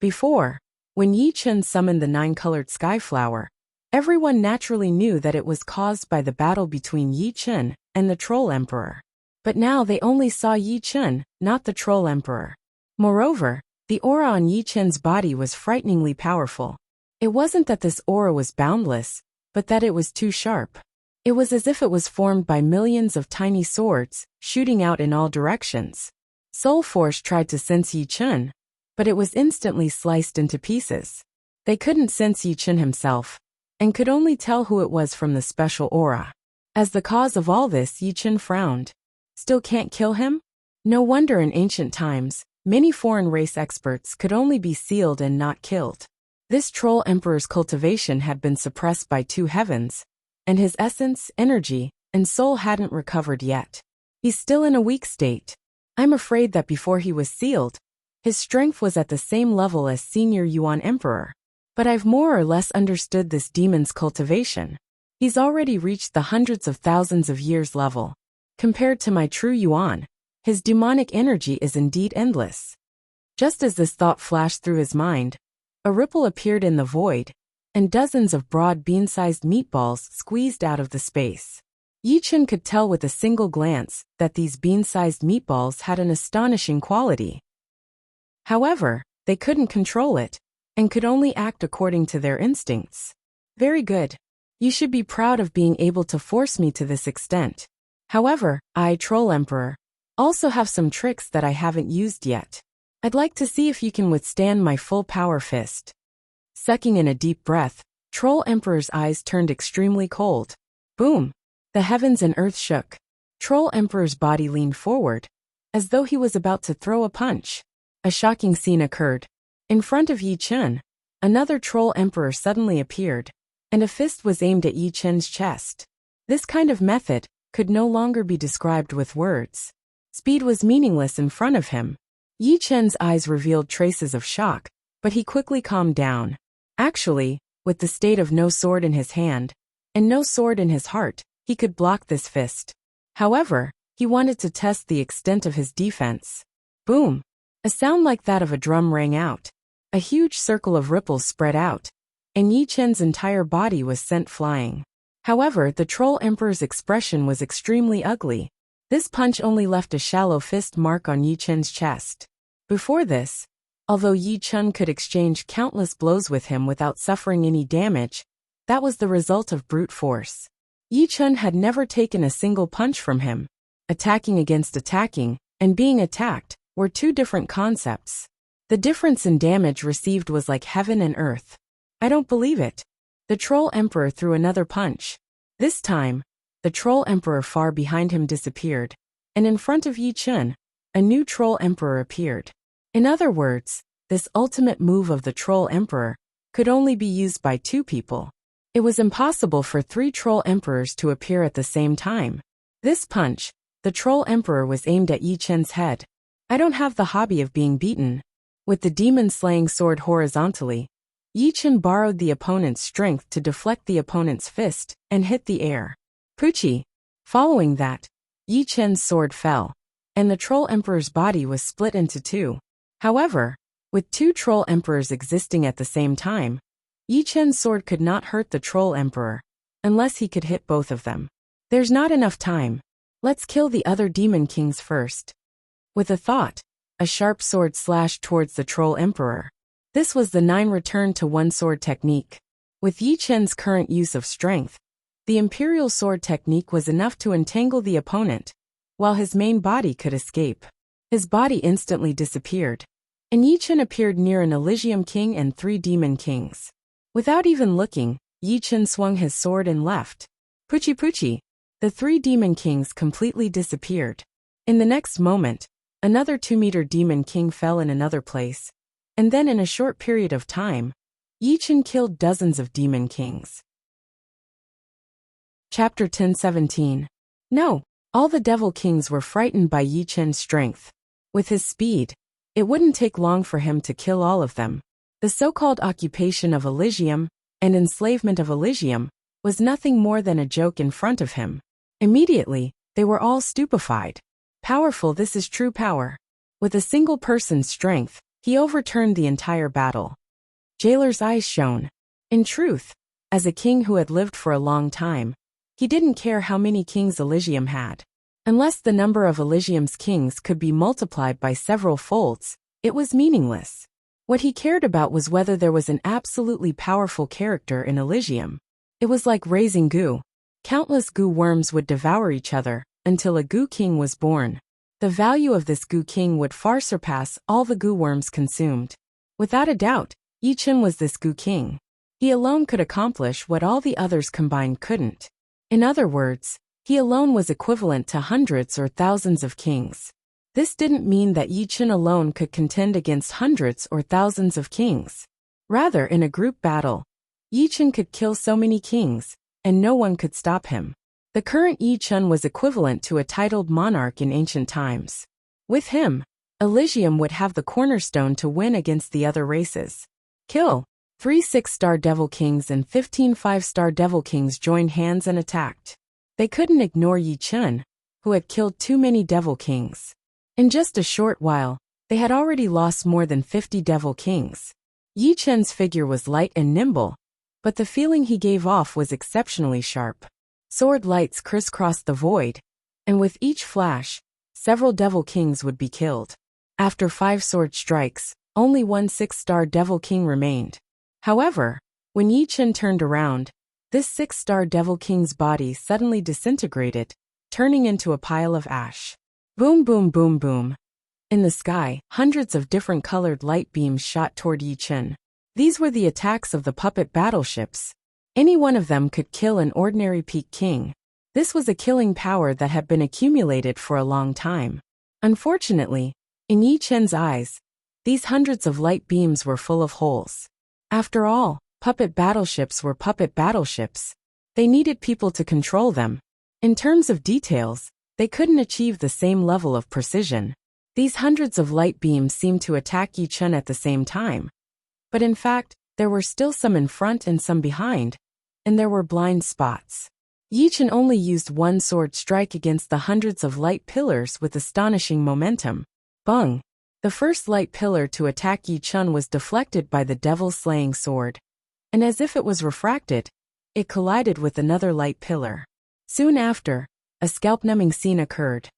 Before, when Yi Chen summoned the 9-colored sky flower, everyone naturally knew that it was caused by the battle between Yi Chen and the Troll Emperor. But now they only saw Yi Chen, not the Troll Emperor. Moreover, the aura on Yi Chen's body was frighteningly powerful. It wasn't that this aura was boundless, but that it was too sharp. It was as if it was formed by millions of tiny swords, shooting out in all directions. Soul Force tried to sense Yi Chen, but it was instantly sliced into pieces. They couldn't sense Yi Chen himself, and could only tell who it was from the special aura. As the cause of all this, Yi Chen frowned. Still can't kill him? No wonder in ancient times, many foreign race experts could only be sealed and not killed. This Troll Emperor's cultivation had been suppressed by 2 heavens, and his essence, energy, and soul hadn't recovered yet. He's still in a weak state. I'm afraid that before he was sealed, his strength was at the same level as Senior Yuan Emperor. But I've more or less understood this demon's cultivation. He's already reached the hundreds of thousands of years level. Compared to my true Yuan, his demonic energy is indeed endless. Just as this thought flashed through his mind, a ripple appeared in the void, and dozens of broad bean-sized meatballs squeezed out of the space. Yi Chen could tell with a single glance that these bean-sized meatballs had an astonishing quality. However, they couldn't control it, and could only act according to their instincts. Very good. You should be proud of being able to force me to this extent. However, I, Troll Emperor, also have some tricks that I haven't used yet. I'd like to see if you can withstand my full power fist. Sucking in a deep breath, Troll Emperor's eyes turned extremely cold. Boom! The heavens and earth shook. Troll Emperor's body leaned forward, as though he was about to throw a punch. A shocking scene occurred. In front of Yi Chen, another Troll Emperor suddenly appeared, and a fist was aimed at Yi Chen's chest. This kind of method could no longer be described with words. Speed was meaningless in front of him. Yi Chen's eyes revealed traces of shock, but he quickly calmed down. Actually, with the state of no sword in his hand, and no sword in his heart, he could block this fist. However, he wanted to test the extent of his defense. Boom! A sound like that of a drum rang out. A huge circle of ripples spread out, and Yi Chen's entire body was sent flying. However, the Troll Emperor's expression was extremely ugly. This punch only left a shallow fist mark on Yi Chen's chest. Before this, although Yi Chen could exchange countless blows with him without suffering any damage, that was the result of brute force. Yi Chen had never taken a single punch from him. Attacking against attacking, and being attacked, were 2 different concepts. The difference in damage received was like heaven and earth. I don't believe it. The Troll Emperor threw another punch. This time, the Troll Emperor far behind him disappeared, and in front of Yi Chen, a new Troll Emperor appeared. In other words, this ultimate move of the Troll Emperor could only be used by 2 people. It was impossible for 3 Troll Emperors to appear at the same time. This punch, The Troll Emperor was aimed at Yi Chen's head. I don't have the hobby of being beaten. With the demon-slaying sword horizontally, Yi Chen borrowed the opponent's strength to deflect the opponent's fist and hit the air. Poochie! Following that, Yi Chen's sword fell, and the Troll Emperor's body was split into two. However, with two Troll Emperors existing at the same time, Yi Chen's sword could not hurt the Troll Emperor, unless he could hit both of them. There's not enough time. Let's kill the other demon kings first. With a thought, a sharp sword slashed towards the Troll Emperor. This was the 9 return to 1 sword technique. With Yi Chen's current use of strength, the Imperial Sword technique was enough to entangle the opponent, while his main body could escape. His body instantly disappeared, and Yi Chen appeared near an Elysium King and 3 Demon Kings. Without even looking, Yi Chen swung his sword and left. Poochie poochie! The 3 Demon Kings completely disappeared. In the next moment, another 2-meter Demon King fell in another place, and then in a short period of time, Yi Chen killed dozens of Demon Kings. Chapter 10:17. No, all the Devil Kings were frightened by Yi Chen's strength. With his speed, it wouldn't take long for him to kill all of them. The so-called occupation of Elysium and enslavement of Elysium was nothing more than a joke in front of him. Immediately, they were all stupefied. Powerful, this is true power. With a single person's strength, he overturned the entire battle. Jailer's eyes shone. In truth, as a king who had lived for a long time, he didn't care how many kings Elysium had. Unless the number of Elysium's kings could be multiplied by several folds, it was meaningless. What he cared about was whether there was an absolutely powerful character in Elysium. It was like raising goo. Countless goo worms would devour each other until a goo king was born. The value of this goo king would far surpass all the goo worms consumed. Without a doubt, Yi Chen was this goo king. He alone could accomplish what all the others combined couldn't. In other words, he alone was equivalent to hundreds or thousands of kings. This didn't mean that Yi Chen alone could contend against hundreds or thousands of kings. Rather, in a group battle, Yi Chen could kill so many kings, and no one could stop him. The current Yi Chen was equivalent to a titled monarch in ancient times. With him, Elysium would have the cornerstone to win against the other races. Kill! 3 6-star Devil Kings and 15 5-star Devil Kings joined hands and attacked. They couldn't ignore Yi Chen, who had killed too many Devil Kings. In just a short while, they had already lost more than 50 Devil Kings. Yi Chen's figure was light and nimble, but the feeling he gave off was exceptionally sharp. Sword lights crisscrossed the void, and with each flash, several Devil Kings would be killed. After 5 sword strikes, only 1 6-star Devil King remained. However, when Yi Chen turned around, this 6-star Devil King's body suddenly disintegrated, turning into a pile of ash. Boom boom boom boom. In the sky, hundreds of different colored light beams shot toward Yi Chen. These were the attacks of the puppet battleships. Any one of them could kill an ordinary peak king. This was a killing power that had been accumulated for a long time. Unfortunately, in Yi Chen's eyes, these hundreds of light beams were full of holes. After all, puppet battleships were puppet battleships. They needed people to control them. In terms of details, they couldn't achieve the same level of precision. These hundreds of light beams seemed to attack Yi Chen at the same time. But in fact, there were still some in front and some behind, and there were blind spots. Yi Chen only used 1 sword strike against the hundreds of light pillars with astonishing momentum. Bung! The first light pillar to attack Yi Chen was deflected by the devil-slaying sword, and as if it was refracted, it collided with another light pillar. Soon after, a scalp-numbing scene occurred.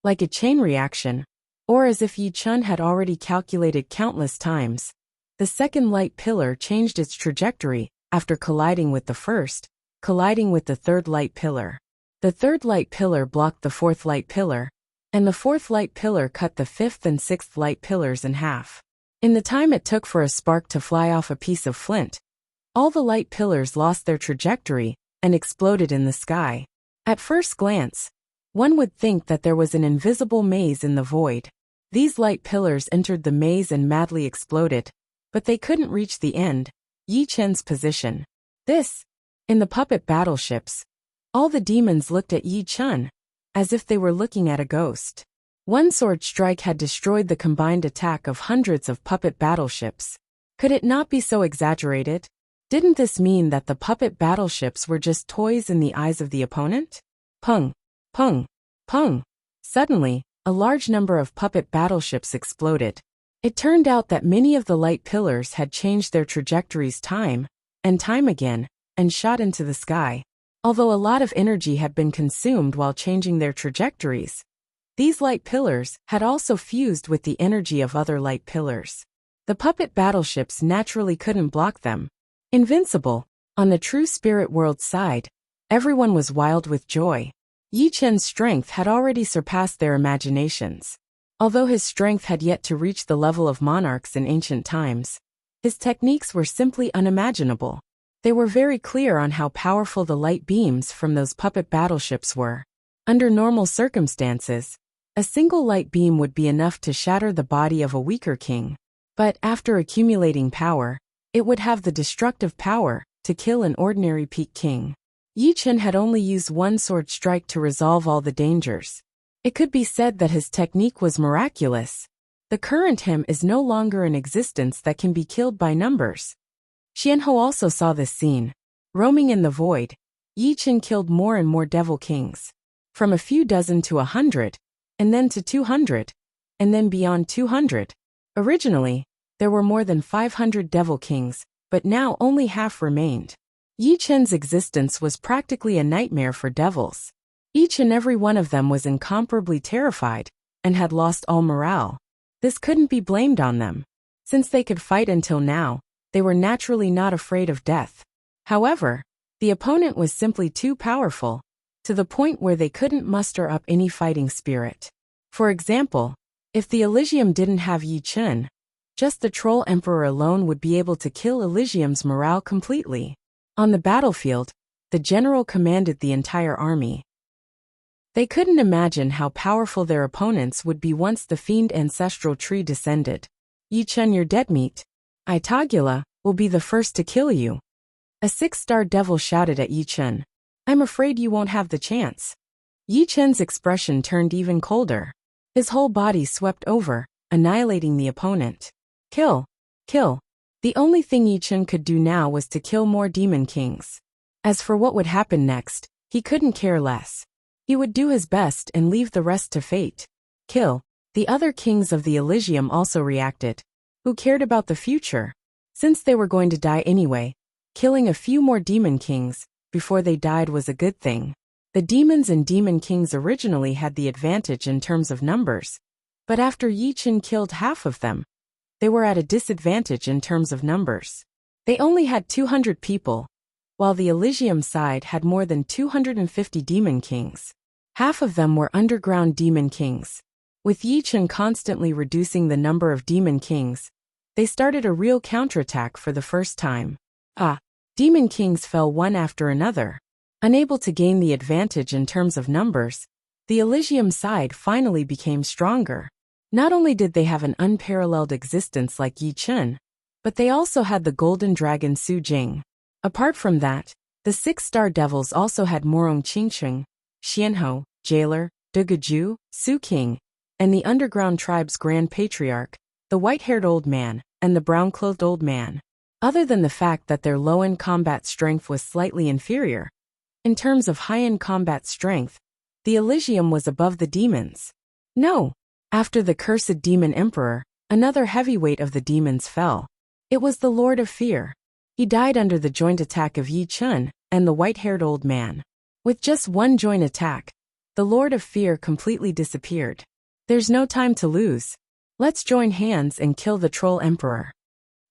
Like a chain reaction, or as if Yi Chen had already calculated countless times, the second light pillar changed its trajectory after colliding with the first, colliding with the third light pillar. The third light pillar blocked the fourth light pillar, and the fourth light pillar cut the fifth and sixth light pillars in half. In the time it took for a spark to fly off a piece of flint, all the light pillars lost their trajectory and exploded in the sky. At first glance, one would think that there was an invisible maze in the void. These light pillars entered the maze and madly exploded, but they couldn't reach the end, Yi Chen's position. In the puppet battleships, all the demons looked at Yi Chen, as if they were looking at a ghost. One sword strike had destroyed the combined attack of hundreds of puppet battleships. Could it not be so exaggerated? Didn't this mean that the puppet battleships were just toys in the eyes of the opponent? Pung, pung, pung. Suddenly, a large number of puppet battleships exploded. It turned out that many of the light pillars had changed their trajectories time and time again and shot into the sky. Although a lot of energy had been consumed while changing their trajectories, these light pillars had also fused with the energy of other light pillars. The puppet battleships naturally couldn't block them. Invincible. On the true spirit world side, everyone was wild with joy. Yi Chen's strength had already surpassed their imaginations. Although his strength had yet to reach the level of monarchs in ancient times, his techniques were simply unimaginable. They were very clear on how powerful the light beams from those puppet battleships were. Under normal circumstances, a single light beam would be enough to shatter the body of a weaker king. But after accumulating power, it would have the destructive power to kill an ordinary peak king. Yi Chen had only used one sword strike to resolve all the dangers. It could be said that his technique was miraculous. The current him is no longer in existence that can be killed by numbers. Xianhou also saw this scene. Roaming in the void, Yi Chen killed more and more devil kings. From a few dozen to 100, and then to 200, and then beyond 200. Originally, there were more than 500 devil kings, but now only half remained. Yi Chen's existence was practically a nightmare for devils. Each and every one of them was incomparably terrified, and had lost all morale. This couldn't be blamed on them. Since they could fight until now, they were naturally not afraid of death. However, the opponent was simply too powerful, to the point where they couldn't muster up any fighting spirit. For example, if the Elysium didn't have Yi Chen, just the Troll Emperor alone would be able to kill Elysium's morale completely. On the battlefield, the general commanded the entire army. They couldn't imagine how powerful their opponents would be once the fiend ancestral tree descended. Yi Chen, you're dead meat. Itagula will be the first to kill you. A 6-star devil shouted at Yi Chen. I'm afraid you won't have the chance. Yi Chen's expression turned even colder. His whole body swept over, annihilating the opponent. Kill. Kill. The only thing Yi Chen could do now was to kill more demon kings. As for what would happen next, he couldn't care less. He would do his best and leave the rest to fate. Kill. The other kings of the Elysium also reacted. Who cared about the future? Since they were going to die anyway, killing a few more demon kings before they died was a good thing. The demons and demon kings originally had the advantage in terms of numbers, but after Yi Chen killed half of them, they were at a disadvantage in terms of numbers. They only had 200 people, while the Elysium side had more than 250 demon kings. Half of them were underground demon kings. With Yi Chen constantly reducing the number of demon kings, they started a real counterattack for the first time. Demon kings fell one after another. Unable to gain the advantage in terms of numbers, the Elysium side finally became stronger. Not only did they have an unparalleled existence like Yi Chen, but they also had the golden dragon Su Jing. Apart from that, the 6-star devils also had Morong Qingsheng, Xianhou, Jailer, Dugaju, Su King, and the underground tribe's grand patriarch, the white-haired old man, and the brown-clothed old man. Other than the fact that their low-end combat strength was slightly inferior, in terms of high-end combat strength, the Elysium was above the demons. No. After the cursed demon emperor, another heavyweight of the demons fell. It was the Lord of Fear. He died under the joint attack of Yi Chen and the white-haired old man. With just one joint attack, the Lord of Fear completely disappeared. There's no time to lose. Let's join hands and kill the Troll Emperor.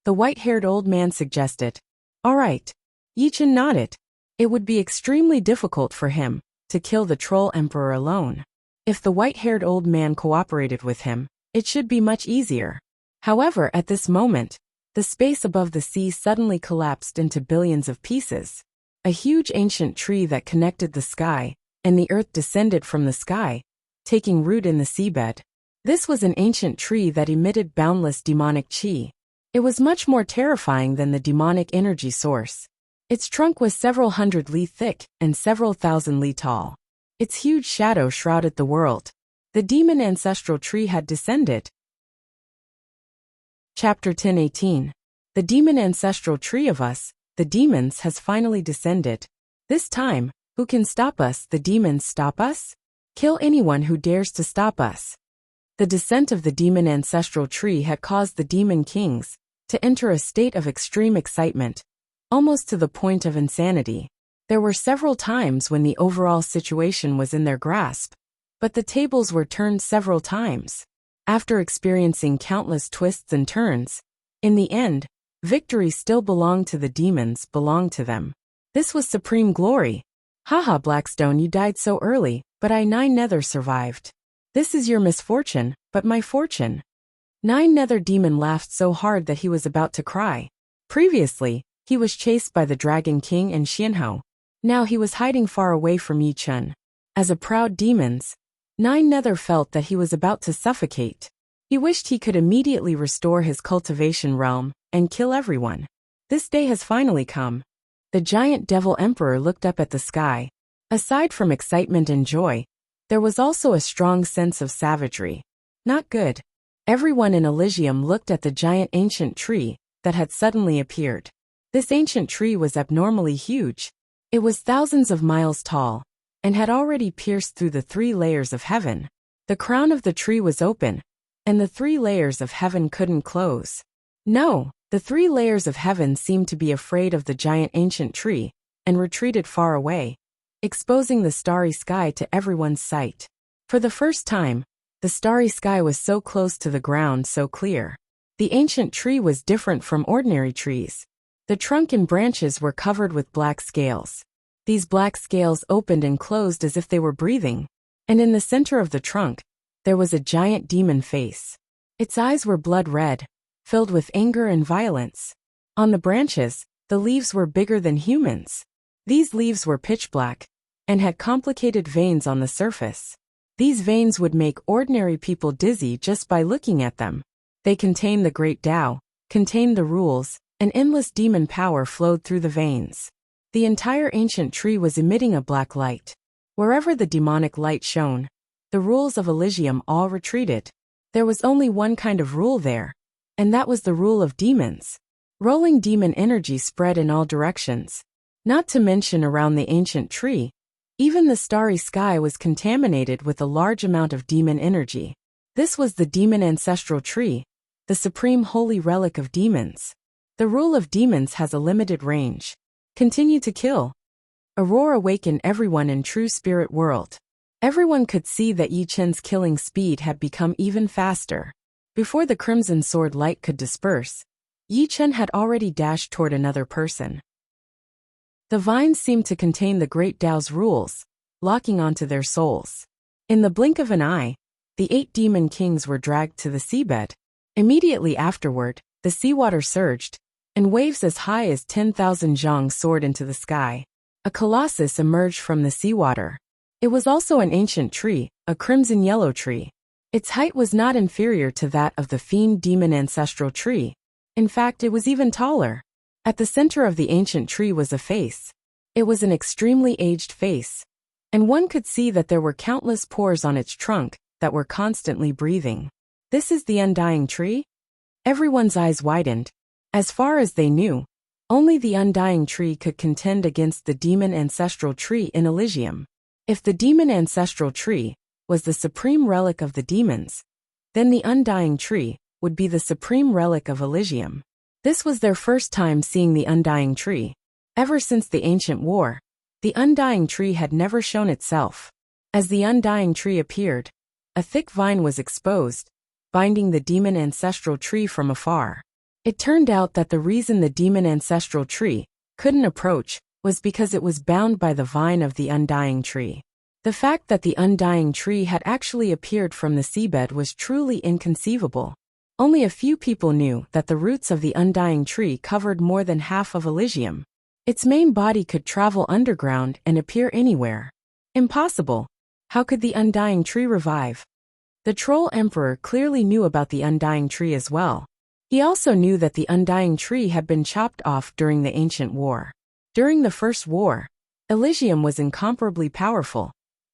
The white-haired old man suggested. All right. Yi Chen nodded. It would be extremely difficult for him to kill the Troll Emperor alone. If the white-haired old man cooperated with him, it should be much easier. However, at this moment, the space above the sea suddenly collapsed into billions of pieces. A huge ancient tree that connected the sky and the earth descended from the sky, taking root in the seabed. This was an ancient tree that emitted boundless demonic qi. It was much more terrifying than the demonic energy source. Its trunk was several hundred li thick and several thousand li tall. Its huge shadow shrouded the world. The demon ancestral tree had descended. Chapter 10:18. The demon ancestral tree of us, the demons, has finally descended. This time, who can stop us? The demons stop us? Kill anyone who dares to stop us. The descent of the demon ancestral tree had caused the demon kings to enter a state of extreme excitement, almost to the point of insanity. There were several times when the overall situation was in their grasp, but the tables were turned several times. After experiencing countless twists and turns, in the end, victory still belonged to the demons, belonged to them. This was supreme glory. Haha, Blackstone, you died so early, but I Nine Nether survived. This is your misfortune, but my fortune. Nine Nether Demon laughed so hard that he was about to cry. Previously, he was chased by the Dragon King and Xianhou. Now he was hiding far away from Yi Chen. As a proud demons, Nine Nether felt that he was about to suffocate. He wished he could immediately restore his cultivation realm and kill everyone. This day has finally come. The giant devil emperor looked up at the sky. Aside from excitement and joy, there was also a strong sense of savagery. Not good. Everyone in Elysium looked at the giant ancient tree that had suddenly appeared. This ancient tree was abnormally huge. It was thousands of miles tall, and had already pierced through the 3 layers of heaven. The crown of the tree was open, and the 3 layers of heaven couldn't close. No, the 3 layers of heaven seemed to be afraid of the giant ancient tree, and retreated far away, exposing the starry sky to everyone's sight. For the first time, the starry sky was so close to the ground, so clear. The ancient tree was different from ordinary trees. The trunk and branches were covered with black scales. These black scales opened and closed as if they were breathing, and in the center of the trunk, there was a giant demon face. Its eyes were blood red, filled with anger and violence. On the branches, the leaves were bigger than humans. These leaves were pitch black, and had complicated veins on the surface. These veins would make ordinary people dizzy just by looking at them. They contained the great Tao, contained the rules, and endless demon power flowed through the veins. The entire ancient tree was emitting a black light. Wherever the demonic light shone, the rules of Elysium all retreated. There was only one kind of rule there, and that was the rule of demons. Rolling demon energy spread in all directions. Not to mention around the ancient tree, even the starry sky was contaminated with a large amount of demon energy. This was the demon ancestral tree, the supreme holy relic of demons. The rule of demons has a limited range. Continue to kill. A roar awakened everyone in true spirit world. Everyone could see that Yi Chen's killing speed had become even faster. Before the crimson sword light could disperse, Yi Chen had already dashed toward another person. The vines seemed to contain the great Tao's rules, locking onto their souls. In the blink of an eye, the 8 demon kings were dragged to the seabed. Immediately afterward, the seawater surged, and waves as high as 10,000 zhang soared into the sky. A colossus emerged from the seawater. It was also an ancient tree, a crimson yellow tree. Its height was not inferior to that of the fiend demon ancestral tree. In fact, it was even taller. At the center of the ancient tree was a face. It was an extremely aged face, and one could see that there were countless pores on its trunk that were constantly breathing. This is the undying tree? Everyone's eyes widened. As far as they knew, only the undying tree could contend against the demon ancestral tree in Elysium. If the demon ancestral tree was the supreme relic of the demons, then the undying tree would be the supreme relic of Elysium. This was their first time seeing the undying tree. Ever since the ancient war, the undying tree had never shown itself. As the undying tree appeared, a thick vine was exposed, binding the demon ancestral tree from afar. It turned out that the reason the demon ancestral tree couldn't approach was because it was bound by the vine of the undying tree. The fact that the undying tree had actually appeared from the seabed was truly inconceivable. Only a few people knew that the roots of the undying tree covered more than half of Elysium. Its main body could travel underground and appear anywhere. Impossible. How could the undying tree revive? The Troll Emperor clearly knew about the undying tree as well. He also knew that the undying tree had been chopped off during the ancient war. During the First War, Elysium was incomparably powerful.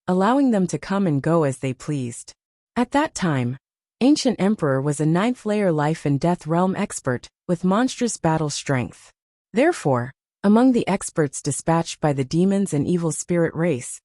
allowing them to come and go as they pleased. At that time, Ancient Emperor was a ninth-layer life and death realm expert with monstrous battle strength. Therefore, among the experts dispatched by the demons and evil spirit race,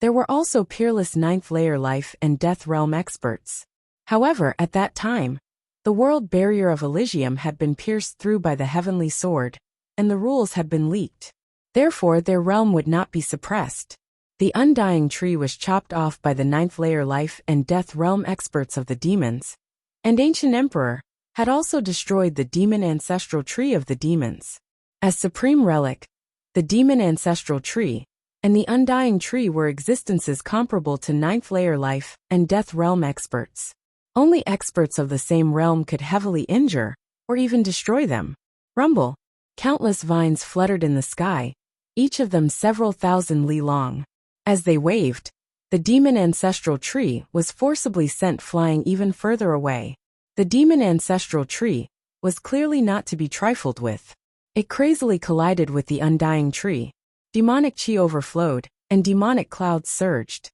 there were also peerless ninth-layer life and death realm experts. However, at that time, the world barrier of Elysium had been pierced through by the heavenly sword, and the rules had been leaked. Therefore, their realm would not be suppressed. The undying tree was chopped off by the ninth-layer life and death realm experts of the demons, and Ancient Emperor had also destroyed the demon ancestral tree of the demons. As supreme relic, the demon ancestral tree and the undying tree were existences comparable to ninth-layer life and death realm experts. Only experts of the same realm could heavily injure or even destroy them. Rumble. Countless vines fluttered in the sky, each of them several thousand li long. As they waved, the demon ancestral tree was forcibly sent flying even further away. The demon ancestral tree was clearly not to be trifled with. It crazily collided with the undying tree. Demonic chi overflowed, and demonic clouds surged.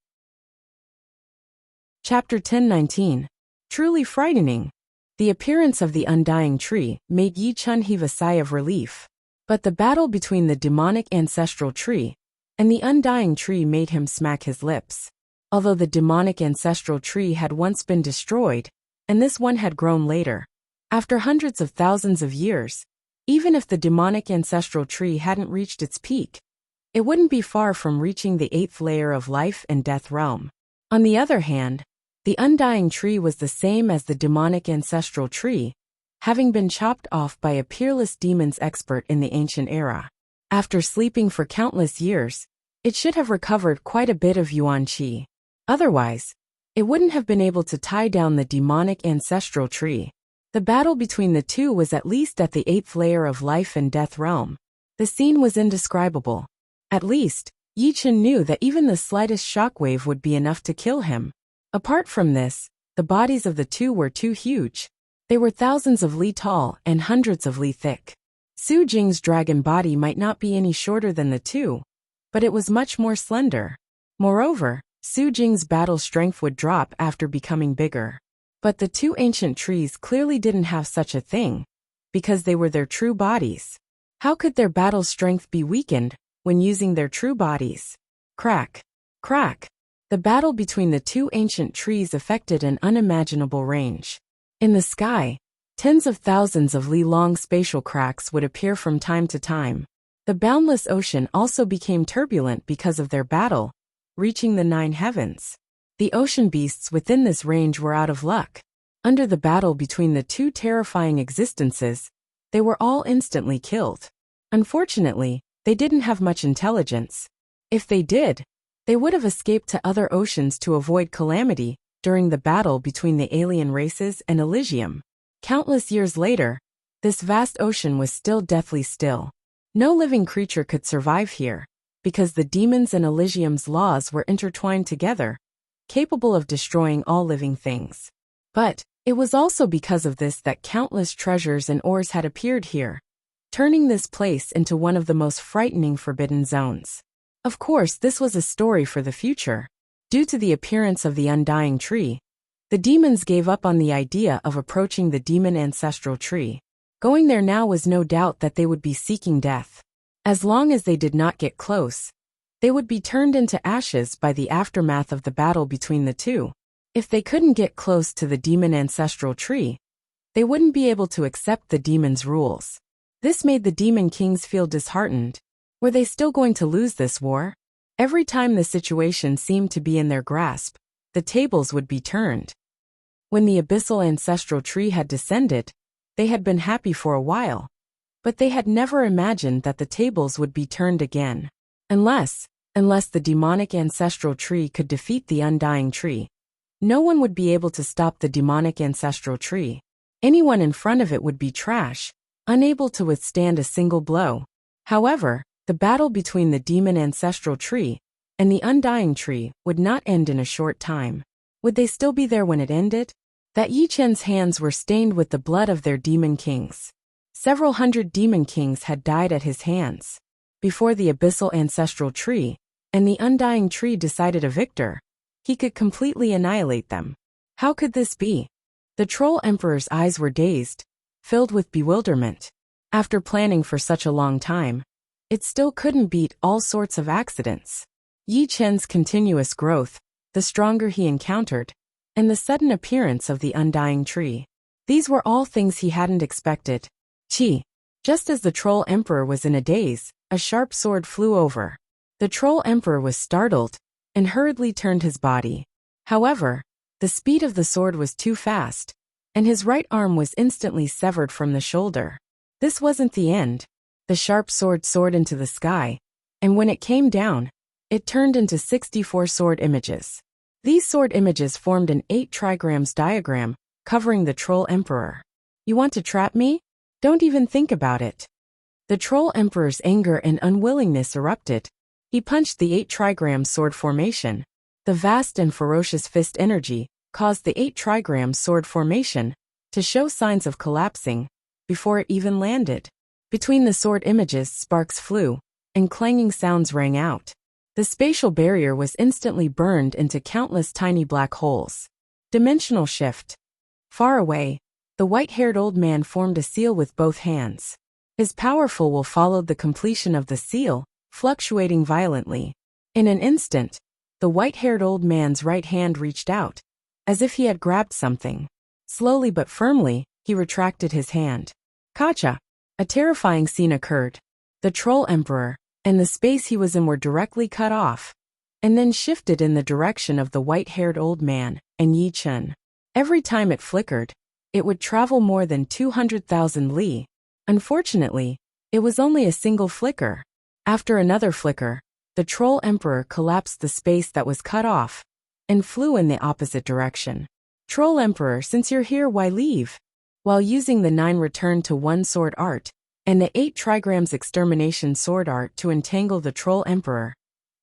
Chapter 10:19. Truly frightening. The appearance of the undying tree made Yi Chun heave a sigh of relief. But the battle between the demonic ancestral tree and the undying tree made him smack his lips. Although the demonic ancestral tree had once been destroyed, and this one had grown later, after hundreds of thousands of years, even if the demonic ancestral tree hadn't reached its peak, it wouldn't be far from reaching the 8th layer of life and death realm. On the other hand, the undying tree was the same as the demonic ancestral tree, having been chopped off by a peerless demons expert in the ancient era. After sleeping for countless years, it should have recovered quite a bit of yuan qi. Otherwise, it wouldn't have been able to tie down the demonic ancestral tree. The battle between the two was at least at the 8th layer of life and death realm. The scene was indescribable. At least, Yi Chun knew that even the slightest shockwave would be enough to kill him. Apart from this, the bodies of the two were too huge. They were thousands of li tall and hundreds of li thick. Su Jing's dragon body might not be any shorter than the two, but it was much more slender. Moreover, Su Jing's battle strength would drop after becoming bigger. But the two ancient trees clearly didn't have such a thing, because they were their true bodies. How could their battle strength be weakened when using their true bodies? Crack. Crack. The battle between the two ancient trees affected an unimaginable range. In the sky, tens of thousands of li-long spatial cracks would appear from time to time. The boundless ocean also became turbulent because of their battle, reaching the 9 heavens. The ocean beasts within this range were out of luck. Under the battle between the two terrifying existences, they were all instantly killed. Unfortunately, they didn't have much intelligence. If they did, they would have escaped to other oceans to avoid calamity during the battle between the alien races and Elysium. Countless years later, this vast ocean was still deathly still. No living creature could survive here, because the demons and Elysium's laws were intertwined together, capable of destroying all living things. But it was also because of this that countless treasures and ores had appeared here, turning this place into one of the most frightening forbidden zones. Of course, this was a story for the future. Due to the appearance of the undying tree, the demons gave up on the idea of approaching the demon ancestral tree. Going there now was no doubt that they would be seeking death. As long as they did not get close, they would be turned into ashes by the aftermath of the battle between the two. If they couldn't get close to the demon ancestral tree, they wouldn't be able to accept the demon's rules. This made the demon kings feel disheartened. Were they still going to lose this war? Every time the situation seemed to be in their grasp, the tables would be turned. When the abyssal ancestral tree had descended, they had been happy for a while, but they had never imagined that the tables would be turned again. Unless the demonic ancestral tree could defeat the undying tree, no one would be able to stop the demonic ancestral tree. Anyone in front of it would be trash, unable to withstand a single blow. However, the battle between the demon ancestral tree and the undying tree would not end in a short time. Would they still be there when it ended? That Yi Chen's hands were stained with the blood of their demon kings. Several hundred demon kings had died at his hands. Before the abyssal ancestral tree, and the undying tree decided a victor. He could completely annihilate them. How could this be? The Troll Emperor's eyes were dazed, filled with bewilderment. After planning for such a long time, it still couldn't beat all sorts of accidents. Yi Chen's continuous growth, the stronger he encountered, and the sudden appearance of the undying tree. These were all things he hadn't expected. Chi. Just as the Troll Emperor was in a daze, a sharp sword flew over. The Troll Emperor was startled and hurriedly turned his body. However, the speed of the sword was too fast, and his right arm was instantly severed from the shoulder. This wasn't the end. The sharp sword soared into the sky, and when it came down, it turned into 64 sword images. These sword images formed an 8 trigrams diagram, covering the Troll Emperor. You want to trap me? Don't even think about it. The Troll Emperor's anger and unwillingness erupted. He punched the 8 trigram sword formation. The vast and ferocious fist energy caused the 8 trigram sword formation to show signs of collapsing before it even landed. Between the sword images, sparks flew, and clanging sounds rang out. The spatial barrier was instantly burned into countless tiny black holes. Dimensional shift. Far away, the white-haired old man formed a seal with both hands. His powerful will followed the completion of the seal, fluctuating violently. In an instant, the white-haired old man's right hand reached out, as if he had grabbed something. Slowly but firmly, he retracted his hand. Kacha! A terrifying scene occurred. The Troll Emperor and the space he was in were directly cut off, and then shifted in the direction of the white-haired old man and Yi Chen. Every time it flickered, it would travel more than 200,000 li. Unfortunately, it was only a single flicker. After another flicker, the Troll Emperor collapsed the space that was cut off and flew in the opposite direction. Troll Emperor, since you're here, why leave? While using the 9 return to 1 sword art and the 8 trigrams extermination sword art to entangle the Troll Emperor,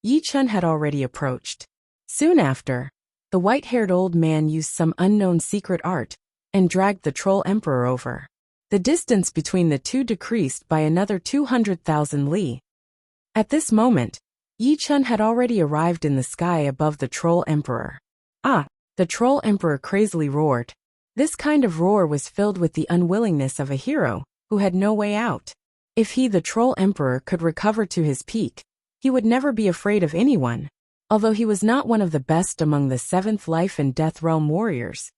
Yi Chen had already approached. Soon after, the white-haired old man used some unknown secret art and dragged the Troll Emperor over. The distance between the two decreased by another 200,000 li. At this moment, Yi Chen had already arrived in the sky above the Troll Emperor. Ah! The Troll Emperor crazily roared. This kind of roar was filled with the unwillingness of a hero who had no way out. If he, the Troll Emperor, could recover to his peak, he would never be afraid of anyone. Although he was not one of the best among the 7th Life and Death Realm warriors,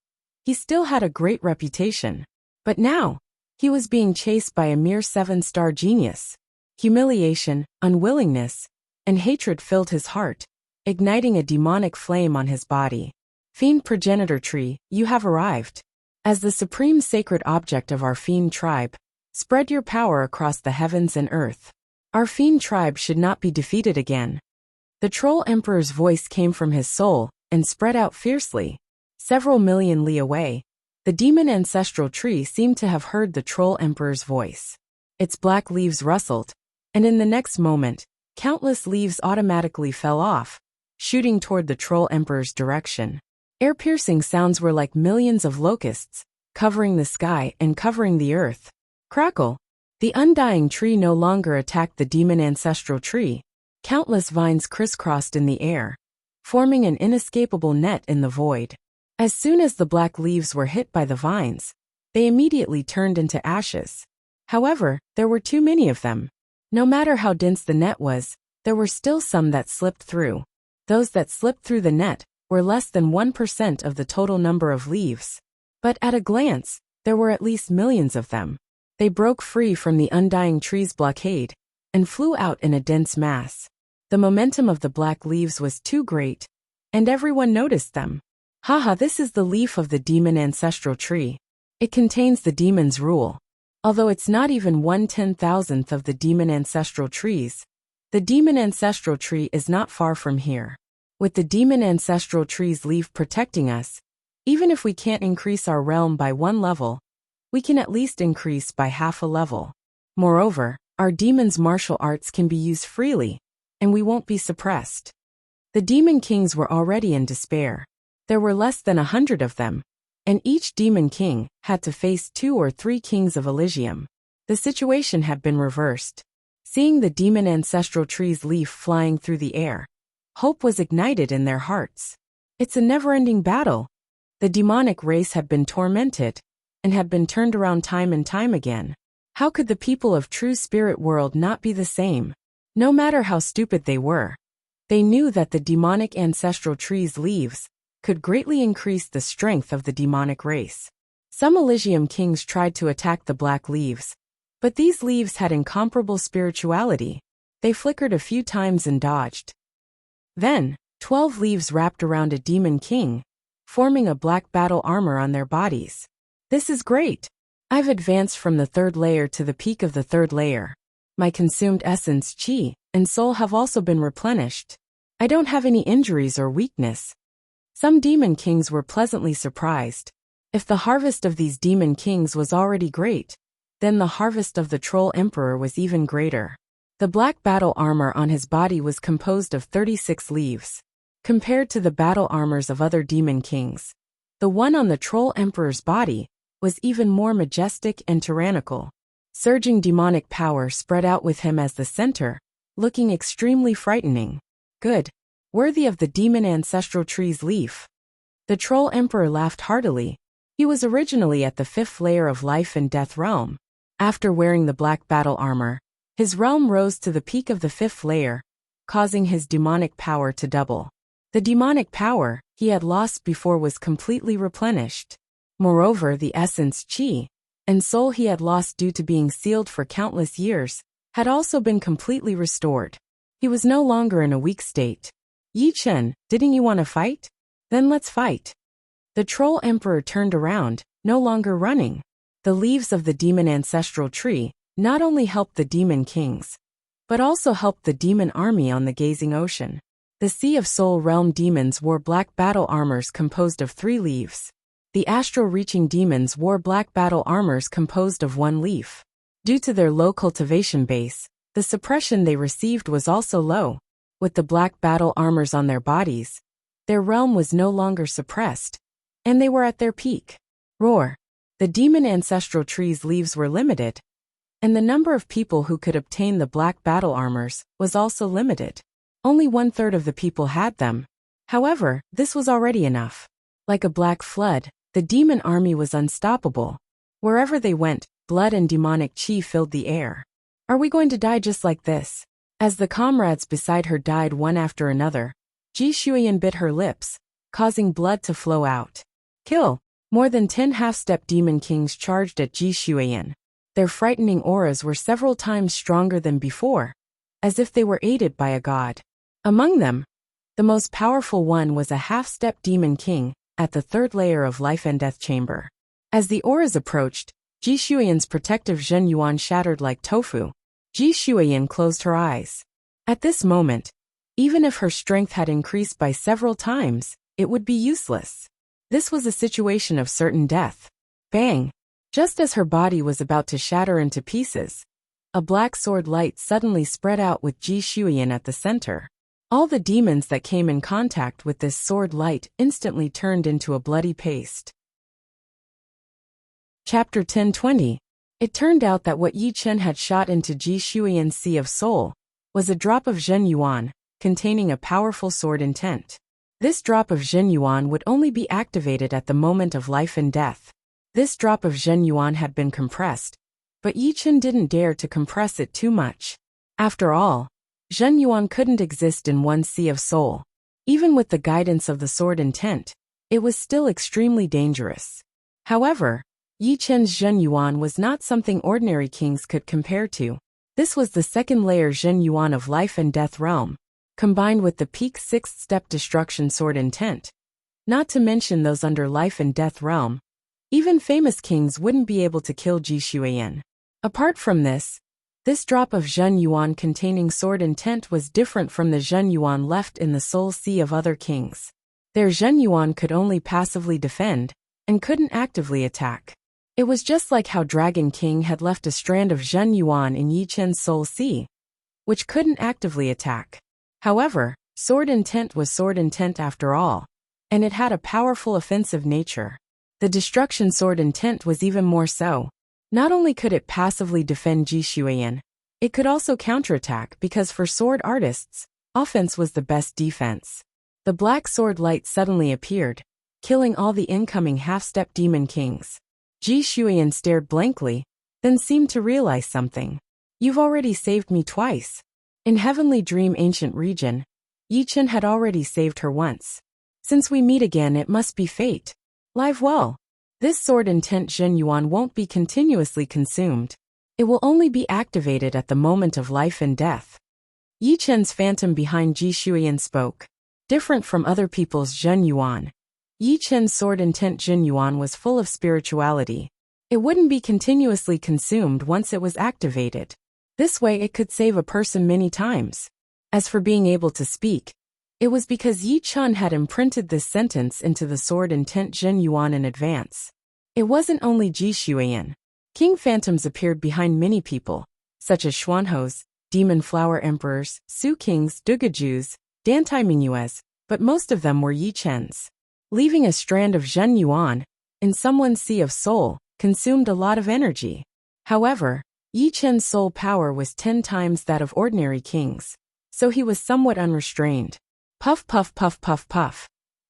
he still had a great reputation. But now, he was being chased by a mere 7-star genius. Humiliation, unwillingness, and hatred filled his heart, igniting a demonic flame on his body. Fiend Progenitor Tree, you have arrived. As the supreme sacred object of our Fiend tribe, spread your power across the heavens and earth. Our Fiend tribe should not be defeated again. The Troll Emperor's voice came from his soul and spread out fiercely. Several million li away, the demon ancestral tree seemed to have heard the Troll Emperor's voice. Its black leaves rustled, and in the next moment, countless leaves automatically fell off, shooting toward the Troll Emperor's direction. Ear-piercing sounds were like millions of locusts, covering the sky and covering the earth. Crackle! The undying tree no longer attacked the demon ancestral tree. Countless vines crisscrossed in the air, forming an inescapable net in the void. As soon as the black leaves were hit by the vines, they immediately turned into ashes. However, there were too many of them. No matter how dense the net was, there were still some that slipped through. Those that slipped through the net were less than 1% of the total number of leaves. But at a glance, there were at least millions of them. They broke free from the undying tree's blockade and flew out in a dense mass. The momentum of the black leaves was too great, and everyone noticed them. Haha, this is the leaf of the demon ancestral tree. It contains the demon's rule. Although it's not even 1/10,000th of the demon ancestral trees, the demon ancestral tree is not far from here. With the demon ancestral tree's leaf protecting us, even if we can't increase our realm by 1 level, we can at least increase by half a level. Moreover, our demon's martial arts can be used freely, and we won't be suppressed. The demon kings were already in despair. There were less than 100 of them, and each demon king had to face 2 or 3 kings of Elysium. The situation had been reversed. Seeing the demon ancestral tree's leaf flying through the air, Hope was ignited in their hearts. It's a never-ending battle. The demonic race had been tormented and had been turned around time and time again. How could the people of true spirit world not be the same? No matter how stupid they were, they knew that the demonic ancestral tree's leaves could greatly increase the strength of the demonic race. Some Elysium kings tried to attack the black leaves, but these leaves had incomparable spirituality. They flickered a few times and dodged. Then, 12 leaves wrapped around a demon king, forming a black battle armor on their bodies. This is great. I've advanced from the 3rd layer to the peak of the 3rd layer. My consumed essence, chi, and soul have also been replenished. I don't have any injuries or weakness. Some demon kings were pleasantly surprised. If the harvest of these demon kings was already great, then the harvest of the troll emperor was even greater. The black battle armor on his body was composed of 36 leaves. Compared to the battle armors of other demon kings, the one on the troll emperor's body was even more majestic and tyrannical. Surging demonic power spread out with him as the center, looking extremely frightening. Good. Worthy of the demon ancestral tree's leaf. The troll emperor laughed heartily. He was originally at the 5th layer of life and death realm. After wearing the black battle armor, his realm rose to the peak of the 5th layer, causing his demonic power to double. The demonic power he had lost before was completely replenished. Moreover, the essence, chi, and soul he had lost due to being sealed for countless years had also been completely restored. He was no longer in a weak state. Yi Chen, didn't you want to fight? Then let's fight. The troll emperor turned around, no longer running. The leaves of the demon ancestral tree not only helped the demon kings, but also helped the demon army on the gazing ocean. The Sea of Soul realm demons wore black battle armors composed of 3 leaves. The astral-reaching demons wore black battle armors composed of 1 leaf. Due to their low cultivation base, the suppression they received was also low. With the black battle armors on their bodies, their realm was no longer suppressed, and they were at their peak. Roar! The demon ancestral tree's leaves were limited, and the number of people who could obtain the black battle armors was also limited. Only 1/3 of the people had them. However, this was already enough. Like a black flood, the demon army was unstoppable. Wherever they went, blood and demonic chi filled the air. Are we going to die just like this? As the comrades beside her died one after another, Ji Shuiyan bit her lips, causing blood to flow out. Kill! More than 10 half-step demon kings charged at Ji Shuiyan. Their frightening auras were several times stronger than before, as if they were aided by a god. Among them, the most powerful one was a half-step demon king at the 3rd layer of life and death chamber. As the auras approached, Ji Shuiyan's protective Zhen Yuan shattered like tofu. Ji Shuiyan closed her eyes. At this moment, even if her strength had increased by several times, it would be useless. This was a situation of certain death. Bang! Just as her body was about to shatter into pieces, a black sword light suddenly spread out with Ji Shuiyan at the center. All the demons that came in contact with this sword light instantly turned into a bloody paste. Chapter 1020. It turned out that what Yi Chen had shot into Ji Shuiyan's Sea of Soul was a drop of Zhen Yuan, containing a powerful sword intent. This drop of Zhen Yuan would only be activated at the moment of life and death. This drop of Zhen Yuan had been compressed, but Yi Chen didn't dare to compress it too much. After all, Zhen Yuan couldn't exist in one Sea of Soul. Even with the guidance of the sword intent, it was still extremely dangerous. However, Yi Chen's Zhen Yuan was not something ordinary kings could compare to. This was the 2nd layer Zhen Yuan of life and death realm, combined with the peak 6th step destruction sword intent. Not to mention those under life and death realm. Even famous kings wouldn't be able to kill Ji Shuiyan. Apart from this drop of Zhen Yuan containing sword intent was different from the Zhen Yuan left in the soul sea of other kings. Their Zhen Yuan could only passively defend, and couldn't actively attack. It was just like how Dragon King had left a strand of Zhen Yuan in Yi Chen's soul sea, which couldn't actively attack. However, sword intent was sword intent after all, and it had a powerful offensive nature. The destruction sword intent was even more so. Not only could it passively defend Ji Shuiyan, it could also counterattack because for sword artists, Offense was the best defense. The black sword light suddenly appeared, killing all the incoming half-step demon kings. Ji Shuyan stared blankly, then seemed to realize something. You've already saved me twice. In Heavenly Dream Ancient Region, Yi Chen had already saved her once. Since we meet again, it must be fate. Live well. This sword intent Zhen Yuan won't be continuously consumed. It will only be activated at the moment of life and death. Yi Chen's phantom behind Ji Shuyan spoke. Different from other people's Zhen Yuan, Yi Chen's sword intent Zhen Yuan was full of spirituality. It wouldn't be continuously consumed once it was activated. This way it could save a person many times. As for being able to speak, it was because Yi Chen had imprinted this sentence into the sword intent Zhen Yuan in advance. It wasn't only Ji Shuyan. King phantoms appeared behind many people, such as Xuanhos, demon flower emperors, Su kings, Dugajus, Dantai Mingyues, but most of them were Yi Chen's. Leaving a strand of Zhen Yuan in someone's sea of soul consumed a lot of energy. However, Yi Chen's soul power was 10 times that of ordinary kings, so he was somewhat unrestrained. Puff puff puff puff puff.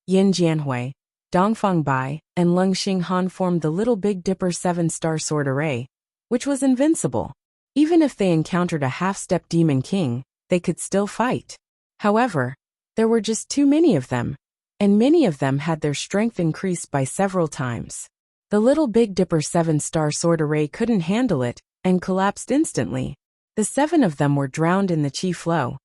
Yin Jianhui, Dongfang Bai, and Leng Xinghan formed the Little Big Dipper 7-star sword array, which was invincible. Even if they encountered a half-step demon king, they could still fight. However, there were just too many of them, and many of them had their strength increased by several times. The Little Big Dipper 7-star sword array couldn't handle it, and collapsed instantly. The 7 of them were drowned in the qi flow.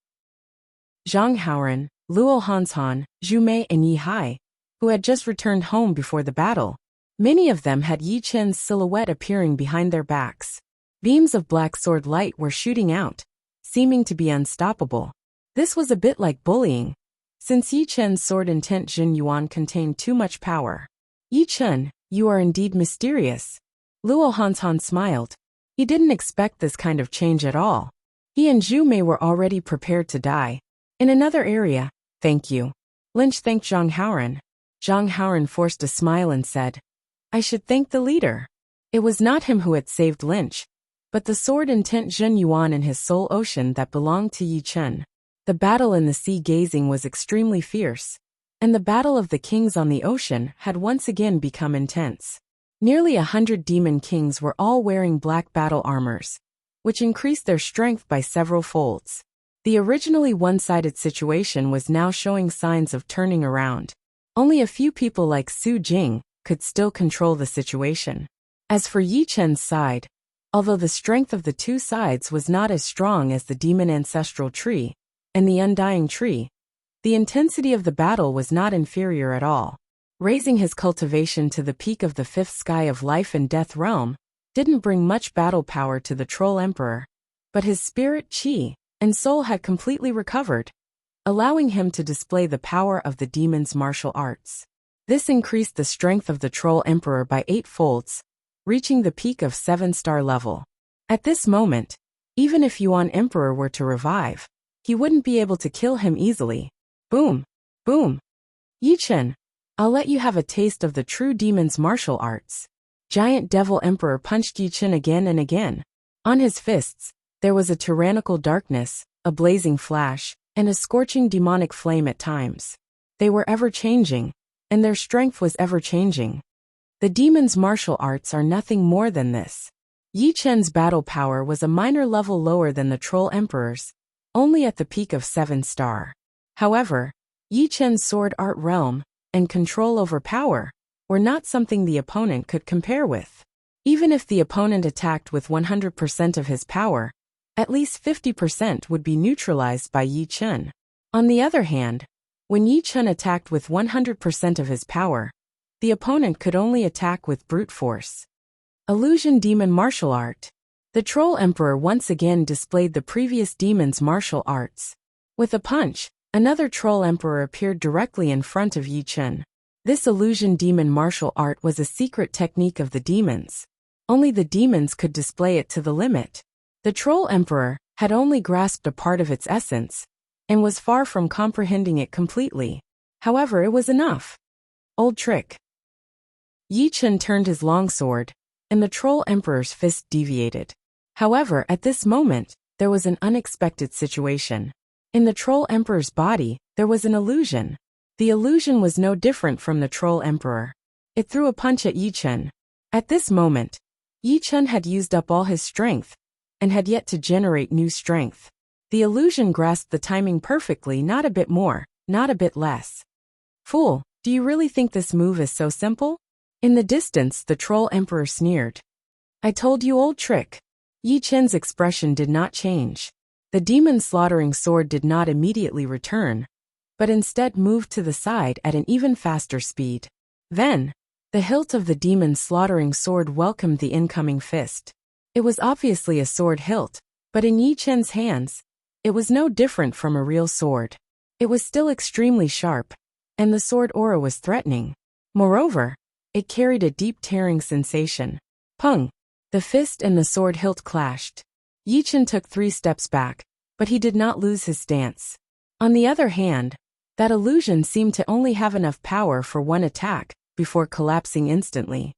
Zhang Haoran, Luo Hanshan, Zhu Mei and Yi Hai, who had just returned home before the battle. Many of them had Yi Chen's silhouette appearing behind their backs. Beams of black sword light were shooting out, seeming to be unstoppable. This was a bit like bullying, since Yi Chen's sword intent Zhen Yuan contained too much power. Yi Chen, you are indeed mysterious. Luo Hanshan smiled. He didn't expect this kind of change at all. He and Zhu Mei were already prepared to die. In another area, thank you. Lynch thanked Zhang Haoran. Zhang Haoran forced a smile and said, I should thank the leader. It was not him who had saved Lynch, but the sword intent Zhen Yuan in his soul ocean that belonged to Yi Chen. The battle in the sea gazing was extremely fierce, and the battle of the kings on the ocean had once again become intense. Nearly 100 demon kings were all wearing black battle armors, which increased their strength by several folds. The originally one-sided situation was now showing signs of turning around. Only a few people like Su Jing could still control the situation. As for Yi Chen's side, although the strength of the two sides was not as strong as the demon ancestral tree and the undying tree, the intensity of the battle was not inferior at all. Raising his cultivation to the peak of the 5th sky of life and death realm didn't bring much battle power to the Troll Emperor, but his spirit, qi, and soul had completely recovered, allowing him to display the power of the demon's martial arts. This increased the strength of the Troll Emperor by 8 folds, reaching the peak of 7-star level. At this moment, even if Yuan Emperor were to revive, he wouldn't be able to kill him easily. Boom! Boom! Yi Chen, I'll let you have a taste of the true demon's martial arts. Giant Devil Emperor punched Yi Chen again and again. On his fists, there was a tyrannical darkness, a blazing flash, and a scorching demonic flame at times. They were ever-changing, and their strength was ever-changing. The demon's martial arts are nothing more than this. Yi Chen's battle power was a minor level lower than the Troll Emperor's, only at the peak of 7-star. However, Yi Chen's sword art realm and control over power were not something the opponent could compare with. Even if the opponent attacked with 100% of his power, at least 50% would be neutralized by Yi Chen. On the other hand, when Yi Chen attacked with 100% of his power, the opponent could only attack with brute force. Illusion Demon Martial Art. The Troll Emperor once again displayed the previous demon's martial arts. With a punch, another Troll Emperor appeared directly in front of Yi Chen. This Illusion Demon Martial Art was a secret technique of the demons. Only the demons could display it to the limit. The Troll Emperor had only grasped a part of its essence, and was far from comprehending it completely. However, it was enough. Old trick. Yi Chen turned his longsword, and the Troll Emperor's fist deviated. However, at this moment, there was an unexpected situation. In the Troll Emperor's body, there was an illusion. The illusion was no different from the Troll Emperor. It threw a punch at Yi Chen. At this moment, Yi Chen had used up all his strength, and had yet to generate new strength. The illusion grasped the timing perfectly, not a bit more, not a bit less. Fool, do you really think this move is so simple? In the distance, the Troll Emperor sneered. I told you, old trick. Yi Chen's expression did not change. The demon-slaughtering sword did not immediately return, but instead moved to the side at an even faster speed. Then, the hilt of the demon-slaughtering sword welcomed the incoming fist. It was obviously a sword hilt, but in Yi Chen's hands, it was no different from a real sword. It was still extremely sharp, and the sword aura was threatening. Moreover, it carried a deep tearing sensation. Pung! The fist and the sword hilt clashed. Yi Chen took 3 steps back, but he did not lose his stance. On the other hand, that illusion seemed to only have enough power for one attack, before collapsing instantly.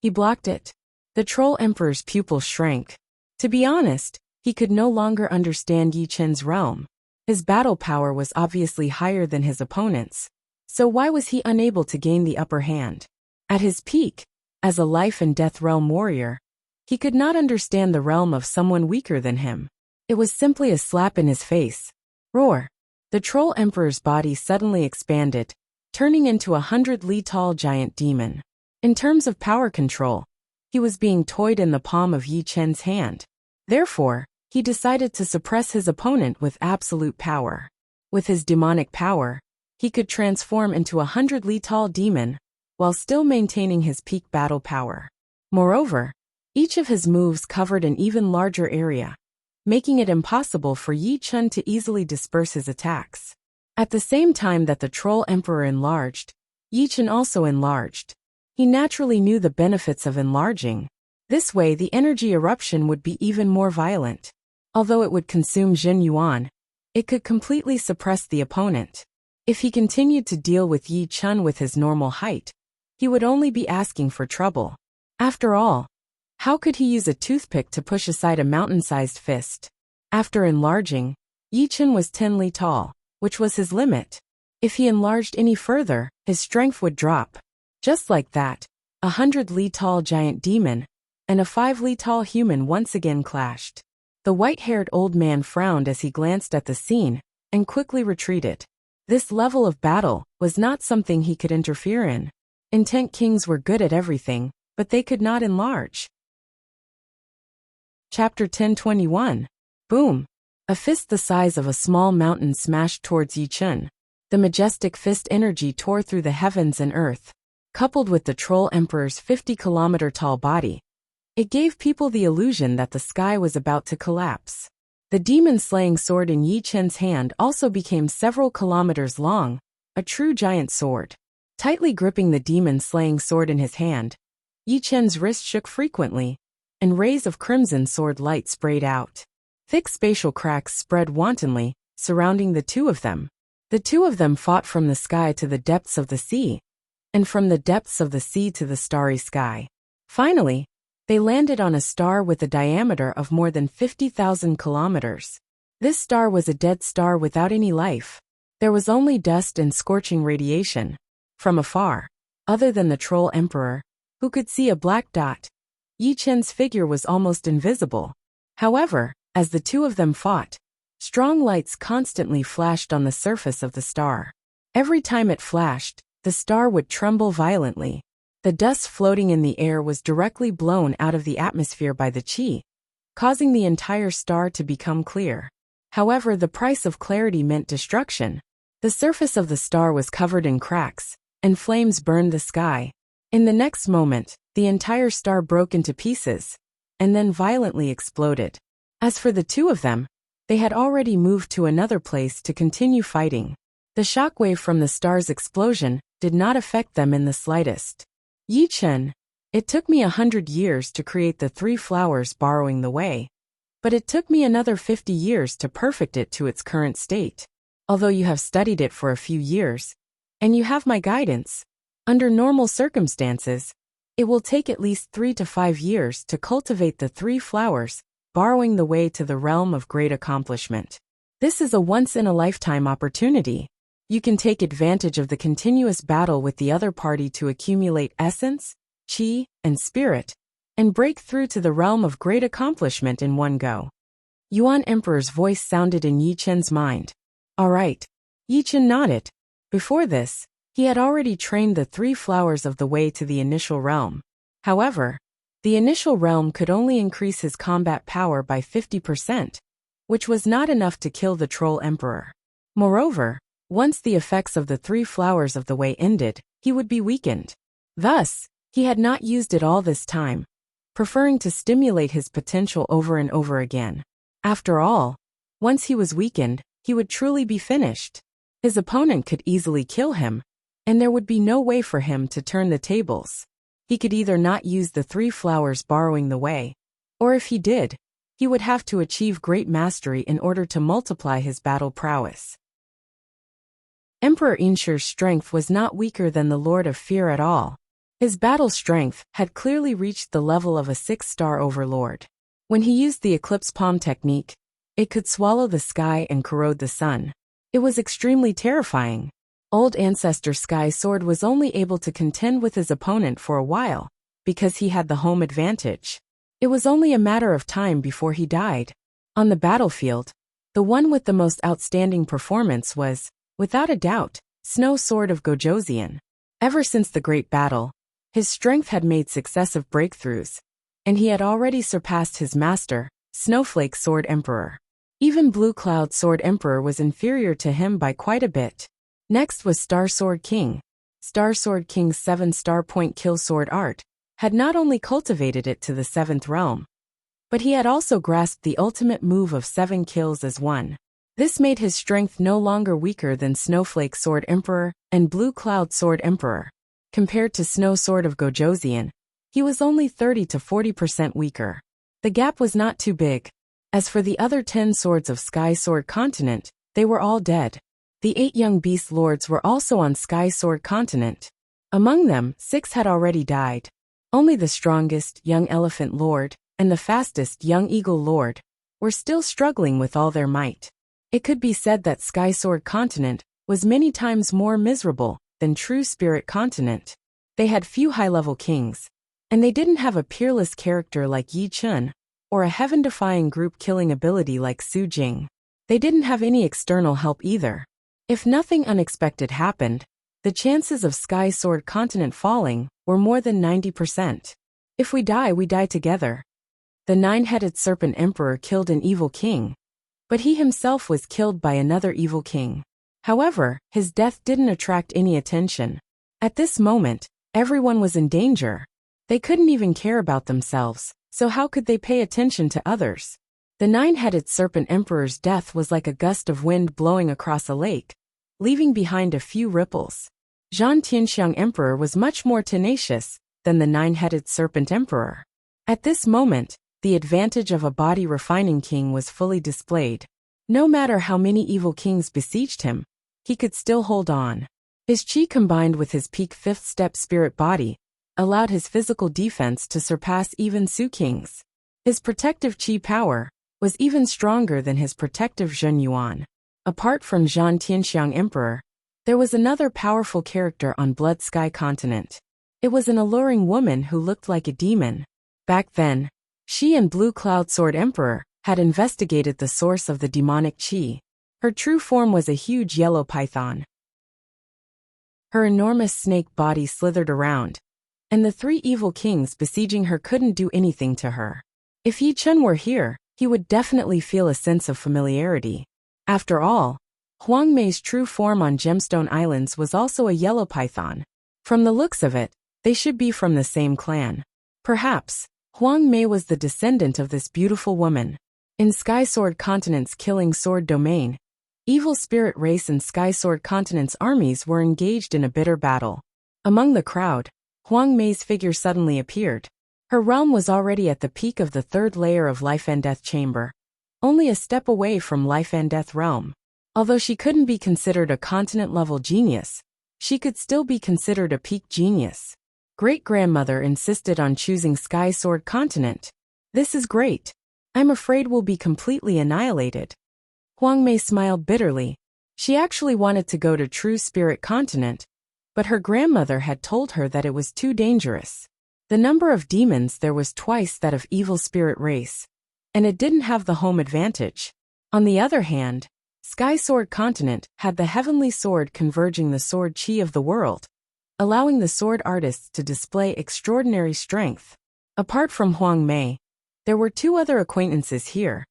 He blocked it. The Troll Emperor's pupils shrank. To be honest, he could no longer understand Yi Chen's realm. His battle power was obviously higher than his opponent's, so why was he unable to gain the upper hand? At his peak, as a life and death realm warrior, he could not understand the realm of someone weaker than him. It was simply a slap in his face. Roar! The Troll Emperor's body suddenly expanded, turning into a 100-li-tall giant demon. In terms of power control, he was being toyed in the palm of Yi Chen's hand. Therefore, he decided to suppress his opponent with absolute power. With his demonic power, he could transform into a 100-li-tall demon, while still maintaining his peak battle power. Moreover, each of his moves covered an even larger area, making it impossible for Yi Chen to easily disperse his attacks. At the same time that the Troll Emperor enlarged, Yi Chen also enlarged. He naturally knew the benefits of enlarging. This way the energy eruption would be even more violent. Although it would consume Jin Yuan, it could completely suppress the opponent. If he continued to deal with Yi Chen with his normal height, he would only be asking for trouble. After all, how could he use a toothpick to push aside a mountain-sized fist? After enlarging, Yi Chen was 10 li tall, which was his limit. If he enlarged any further, his strength would drop. Just like that, a 100-li-tall giant demon and a 5-li-tall human once again clashed. The white-haired old man frowned as he glanced at the scene and quickly retreated. This level of battle was not something he could interfere in. Intent Kings were good at everything, but they could not enlarge. Chapter 1021. Boom! A fist the size of a small mountain smashed towards Yi Chen. The majestic fist energy tore through the heavens and earth. Coupled with the Troll Emperor's 50-kilometer-tall body, it gave people the illusion that the sky was about to collapse. The demon-slaying sword in Yi Chen's hand also became several kilometers long, a true giant sword. Tightly gripping the demon-slaying sword in his hand, Yi Chen's wrist shook frequently, and rays of crimson sword light sprayed out. Thick spatial cracks spread wantonly, surrounding the two of them. The two of them fought from the sky to the depths of the sea, and from the depths of the sea to the starry sky. Finally, they landed on a star with a diameter of more than 50,000 kilometers. This star was a dead star without any life. There was only dust and scorching radiation. From afar, other than the Troll Emperor, who could see a black dot, Yi Chen's figure was almost invisible. However, as the two of them fought, strong lights constantly flashed on the surface of the star. Every time it flashed, the star would tremble violently. The dust floating in the air was directly blown out of the atmosphere by the qi, causing the entire star to become clear. However, the price of clarity meant destruction. The surface of the star was covered in cracks, and flames burned the sky. In the next moment, the entire star broke into pieces, and then violently exploded. As for the two of them, they had already moved to another place to continue fighting. The shockwave from the star's explosion did not affect them in the slightest. Yi Chen, it took me 100 years to create the 3 flowers borrowing the way, but it took me another 50 years to perfect it to its current state. Although you have studied it for a few years, and you have my guidance, under normal circumstances, it will take at least 3 to 5 years to cultivate the 3 flowers, borrowing the way to the realm of great accomplishment. This is a once-in-a-lifetime opportunity. You can take advantage of the continuous battle with the other party to accumulate essence, qi, and spirit, and break through to the realm of great accomplishment in one go. Yuan Emperor's voice sounded in Yi Chen's mind. All right. Yi Chen nodded. Before this, he had already trained the 3 flowers of the way to the initial realm. However, the initial realm could only increase his combat power by 50%, which was not enough to kill the Troll Emperor. Moreover, once the effects of the 3 flowers of the way ended, he would be weakened. Thus, he had not used it all this time, preferring to stimulate his potential over and over again. After all, once he was weakened, he would truly be finished. His opponent could easily kill him, and there would be no way for him to turn the tables. He could either not use the 3 flowers borrowing the way, or if he did, he would have to achieve great mastery in order to multiply his battle prowess. Emperor Inshir's strength was not weaker than the Lord of Fear at all. His battle strength had clearly reached the level of a 6-star overlord. When he used the Eclipse Palm technique, it could swallow the sky and corrode the sun. It was extremely terrifying. Old Ancestor Sky Sword was only able to contend with his opponent for a while, because he had the home advantage. It was only a matter of time before he died. On the battlefield, the one with the most outstanding performance was, without a doubt, Snow Sword of Gojoseon. Ever since the Great Battle, his strength had made successive breakthroughs, and he had already surpassed his master, Snowflake Sword Emperor. Even Blue Cloud Sword Emperor was inferior to him by quite a bit. Next was Star Sword King. Star Sword King's 7-star point kill sword art had not only cultivated it to the 7th realm, but he had also grasped the ultimate move of 7 kills as one. This made his strength no longer weaker than Snowflake Sword Emperor and Blue Cloud Sword Emperor. Compared to Snow Sword of Gojoseon, he was only 30 to 40% weaker. The gap was not too big. As for the other 10 swords of Sky Sword Continent, they were all dead. The 8 young beast lords were also on Sky Sword Continent. Among them, 6 had already died. Only the strongest young elephant lord and the fastest young eagle lord were still struggling with all their might. It could be said that Sky Sword Continent was many times more miserable than True Spirit Continent. They had few high-level kings, and they didn't have a peerless character like Yi Chen, or a heaven-defying group-killing ability like Su Jing. They didn't have any external help either. If nothing unexpected happened, the chances of Sky Sword Continent falling were more than 90%. If we die together. The 9-headed serpent emperor killed an evil king, but he himself was killed by another evil king. However, his death didn't attract any attention. At this moment, everyone was in danger. They couldn't even care about themselves, so how could they pay attention to others? The 9-headed serpent emperor's death was like a gust of wind blowing across a lake, leaving behind a few ripples. Zhan Tianxiang Emperor was much more tenacious than the 9-headed serpent emperor. At this moment, the advantage of a body refining king was fully displayed. No matter how many evil kings besieged him, he could still hold on. His chi combined with his peak 5th step spirit body allowed his physical defense to surpass even Su King's. His protective chi power was even stronger than his protective Zhen Yuan. Apart from Zhan Tianxiang Emperor, there was another powerful character on Blood Sky Continent. It was an alluring woman who looked like a demon. Back then, she and Blue Cloud Sword Emperor had investigated the source of the demonic chi. Her true form was a huge yellow python. Her enormous snake body slithered around, and the 3 evil kings besieging her couldn't do anything to her. If Yi Chen were here, he would definitely feel a sense of familiarity. After all, Huang Mei's true form on Gemstone Islands was also a yellow python. From the looks of it, they should be from the same clan. Perhaps, Huang Mei was the descendant of this beautiful woman. In Sky Sword Continent's Killing Sword domain, Evil Spirit Race and Sky Sword Continent's armies were engaged in a bitter battle. Among the crowd, Huang Mei's figure suddenly appeared. Her realm was already at the peak of the 3rd layer of Life and Death Chamber, only a step away from Life and Death Realm. Although she couldn't be considered a continent-level genius, she could still be considered a peak genius. Great-grandmother insisted on choosing Sky Sword Continent. This is great. I'm afraid we'll be completely annihilated. Huang Mei smiled bitterly. She actually wanted to go to True Spirit Continent, but her grandmother had told her that it was too dangerous. The number of demons there was twice that of evil spirit race, and it didn't have the home advantage. On the other hand, Sky Sword Continent had the heavenly sword converging the sword chi of the world, allowing the sword artists to display extraordinary strength. Apart from Huang Mei, there were two other acquaintances here,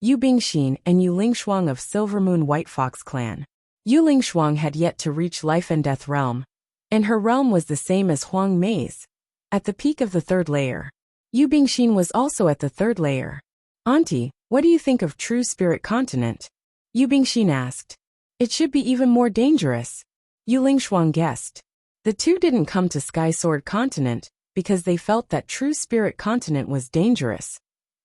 Yu Bingxin and Yu Lingshuang of Silver Moon White Fox clan. Yu Lingshuang had yet to reach Life and Death realm, and her realm was the same as Huang Mei's, at the peak of the third layer. Yu Bingxin was also at the third layer. Auntie, what do you think of True Spirit Continent? Yu Bingxin asked. It should be even more dangerous, Yu Lingshuang guessed. The two didn't come to Sky Sword Continent because they felt that True Spirit Continent was dangerous,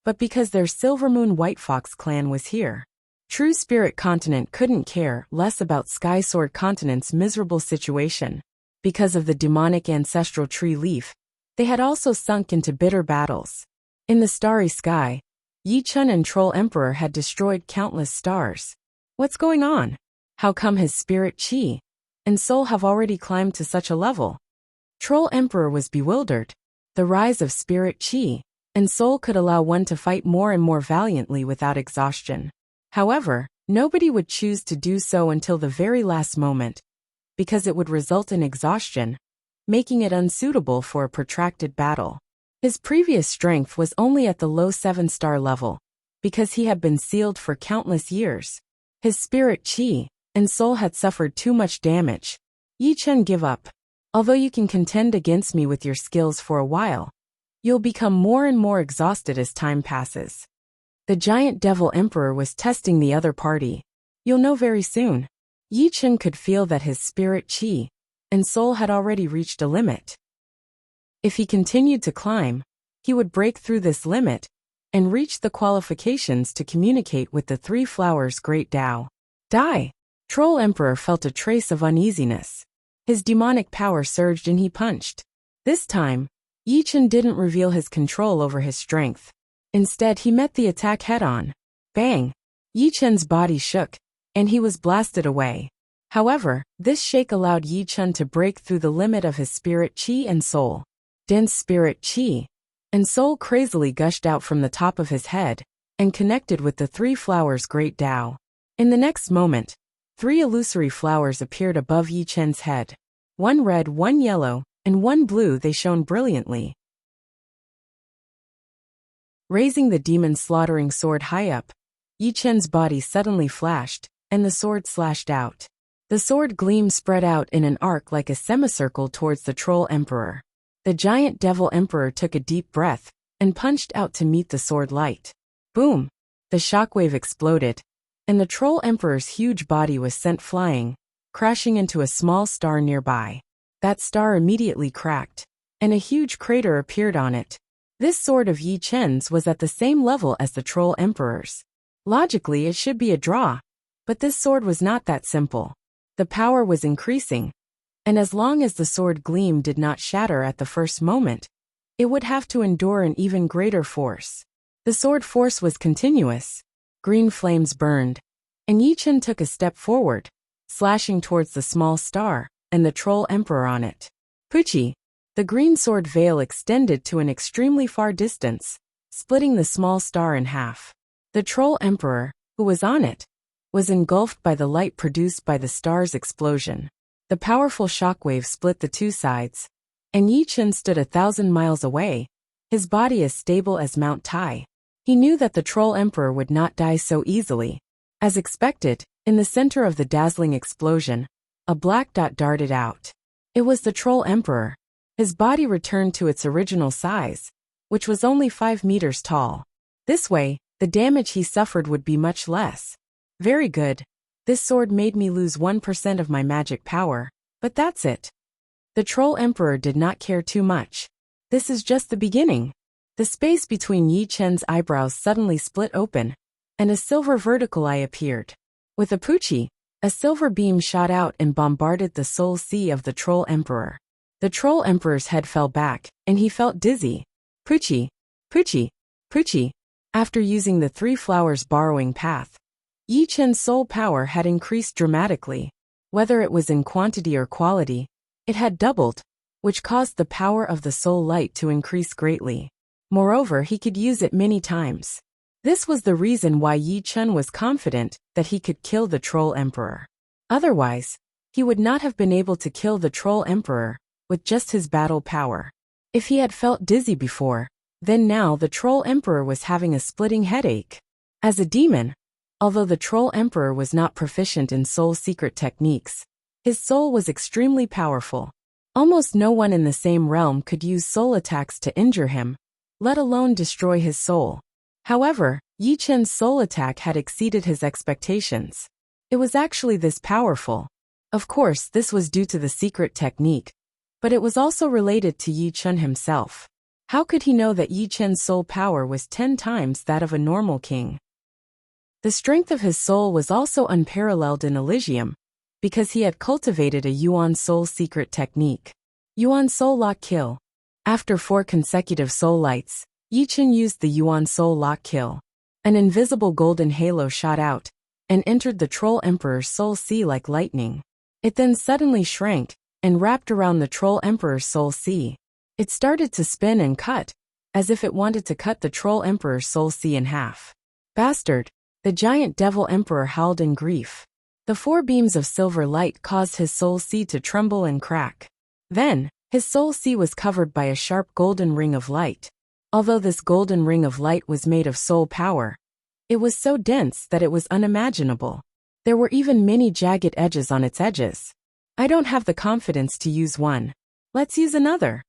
but because their Silver Moon White Fox clan was here. True Spirit Continent couldn't care less about Sky Sword Continent's miserable situation. Because of the demonic ancestral tree leaf, they had also sunk into bitter battles. In the starry sky, Yi Chun and Troll Emperor had destroyed countless stars. What's going on? How come his spirit chi and soul have already climbed to such a level? Troll Emperor was bewildered. The rise of spirit chi and soul could allow one to fight more and more valiantly without exhaustion. However, nobody would choose to do so until the very last moment, because it would result in exhaustion, making it unsuitable for a protracted battle. His previous strength was only at the low 7-star level, because he had been sealed for countless years. His spirit chi and soul had suffered too much damage. Yi Chen, give up. Although you can contend against me with your skills for a while, you'll become more and more exhausted as time passes. The giant devil emperor was testing the other party. You'll know very soon. Yi Chen could feel that his spirit chi and soul had already reached a limit. If he continued to climb, he would break through this limit and reach the qualifications to communicate with the Three Flowers Great Tao. Die! Troll Emperor felt a trace of uneasiness. His demonic power surged and he punched. This time, Yi Chen didn't reveal his control over his strength. Instead, he met the attack head-on. Bang! Yi Chen's body shook, and he was blasted away. However, this shake allowed Yi Chen to break through the limit of his spirit chi and soul. Dense spirit chi and soul crazily gushed out from the top of his head and connected with the Three Flowers Great Tao. In the next moment, 3 illusory flowers appeared above Yi Chen's head. One red, one yellow, and one blue. They shone brilliantly. Raising the demon-slaughtering sword high up, Yi Chen's body suddenly flashed, and the sword slashed out. The sword gleam spread out in an arc like a semicircle towards the Troll Emperor. The giant devil emperor took a deep breath and punched out to meet the sword light. Boom! The shockwave exploded, and the Troll Emperor's huge body was sent flying, crashing into a small star nearby. That star immediately cracked, and a huge crater appeared on it. This sword of Yi Chen's was at the same level as the Troll Emperor's. Logically, it should be a draw, but this sword was not that simple. The power was increasing, and as long as the sword gleam did not shatter at the first moment, it would have to endure an even greater force. The sword force was continuous. Green flames burned, and Yi Chen took a step forward, slashing towards the small star and the Troll Emperor on it. Puchi! The green sword veil extended to an extremely far distance, splitting the small star in half. The Troll Emperor, who was on it, was engulfed by the light produced by the star's explosion. The powerful shockwave split the two sides, and Yi Chen stood 1,000 miles away, his body as stable as Mount Tai. He knew that the Troll Emperor would not die so easily. As expected, in the center of the dazzling explosion, a black dot darted out. It was the Troll Emperor. His body returned to its original size, which was only 5 meters tall. This way, the damage he suffered would be much less. Very good. This sword made me lose 1% of my magic power, but that's it. The Troll Emperor did not care too much. This is just the beginning. The space between Yi Chen's eyebrows suddenly split open, and a silver vertical eye appeared. With a puchi, a silver beam shot out and bombarded the soul sea of the Troll Emperor. The Troll Emperor's head fell back, and he felt dizzy. Puchi, puchi, puchi. After using the 3 flowers borrowing path, Yi Chen's soul power had increased dramatically. Whether it was in quantity or quality, it had doubled, which caused the power of the soul light to increase greatly. Moreover, he could use it many times. This was the reason why Yi Chen was confident that he could kill the Troll Emperor. Otherwise, he would not have been able to kill the Troll Emperor with just his battle power. If he had felt dizzy before, then now the Troll Emperor was having a splitting headache. As a demon, although the Troll Emperor was not proficient in soul secret techniques, his soul was extremely powerful. Almost no one in the same realm could use soul attacks to injure him, let alone destroy his soul. However, Yi Chen's soul attack had exceeded his expectations. It was actually this powerful. Of course, this was due to the secret technique, but it was also related to Yi Chen himself. How could he know that Yi Chen's soul power was 10 times that of a normal king? The strength of his soul was also unparalleled in Elysium, because he had cultivated a Yuan soul secret technique. Yuan soul lock kill. After 4 consecutive soul lights, Yi Chen used the Yuan soul lock kill. An invisible golden halo shot out and entered the Troll Emperor's soul sea like lightning. It then suddenly shrank and wrapped around the Troll Emperor's soul sea. It started to spin and cut, as if it wanted to cut the Troll Emperor's soul sea in half. Bastard! The giant devil emperor howled in grief. The 4 beams of silver light caused his soul sea to tremble and crack. Then, his soul sea was covered by a sharp golden ring of light. Although this golden ring of light was made of soul power, it was so dense that it was unimaginable. There were even many jagged edges on its edges. I don't have the confidence to use one. Let's use another.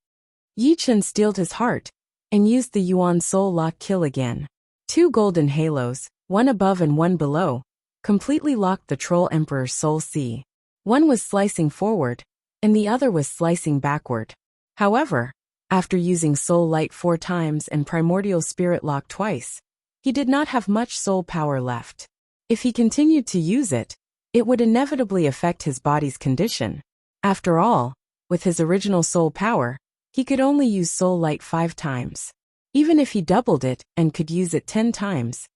Yi Chen steeled his heart and used the Yuan soul lock kill again. 2 golden halos, one above and one below, completely locked the Troll Emperor's soul sea. One was slicing forward, and the other was slicing backward. However, after using soul light 4 times and primordial spirit lock twice, he did not have much soul power left. If he continued to use it, it would inevitably affect his body's condition. After all, with his original soul power, he could only use soul light 5 times. Even if he doubled it and could use it 10 times,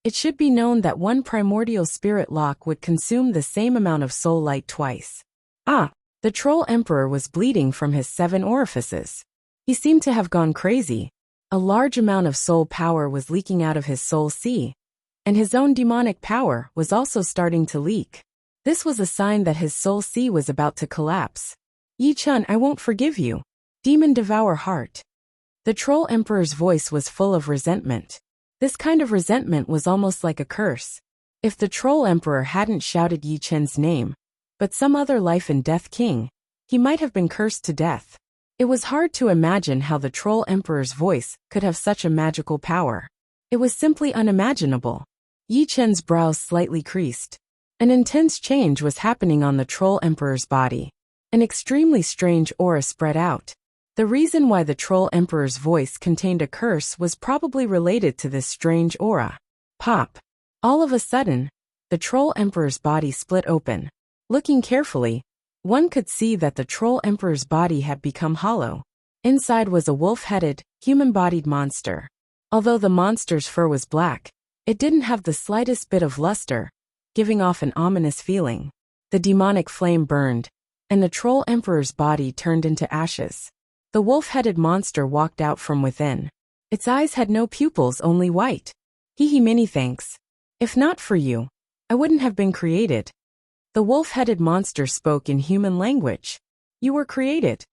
it should be known that 1 primordial spirit lock would consume the same amount of soul light twice. The Troll Emperor was bleeding from his 7 orifices. He seemed to have gone crazy. A large amount of soul power was leaking out of his soul sea, and his own demonic power was also starting to leak. This was a sign that his soul sea was about to collapse. Yi Chen, I won't forgive you. Demon devour heart. The Troll Emperor's voice was full of resentment. This kind of resentment was almost like a curse. If the Troll Emperor hadn't shouted Yi Chen's name, but some other life and death king, he might have been cursed to death. It was hard to imagine how the Troll Emperor's voice could have such a magical power. It was simply unimaginable. Yi Chen's brows slightly creased. An intense change was happening on the Troll Emperor's body. An extremely strange aura spread out. The reason why the Troll Emperor's voice contained a curse was probably related to this strange aura. Pop! All of a sudden, the Troll Emperor's body split open. Looking carefully, one could see that the Troll Emperor's body had become hollow. Inside was a wolf-headed, human-bodied monster. Although the monster's fur was black, it didn't have the slightest bit of luster, giving off an ominous feeling. The demonic flame burned, and the Troll Emperor's body turned into ashes. The wolf-headed monster walked out from within. Its eyes had no pupils, only white. Hee many thanks. If not for you, I wouldn't have been created. The wolf-headed monster spoke in human language. You were created.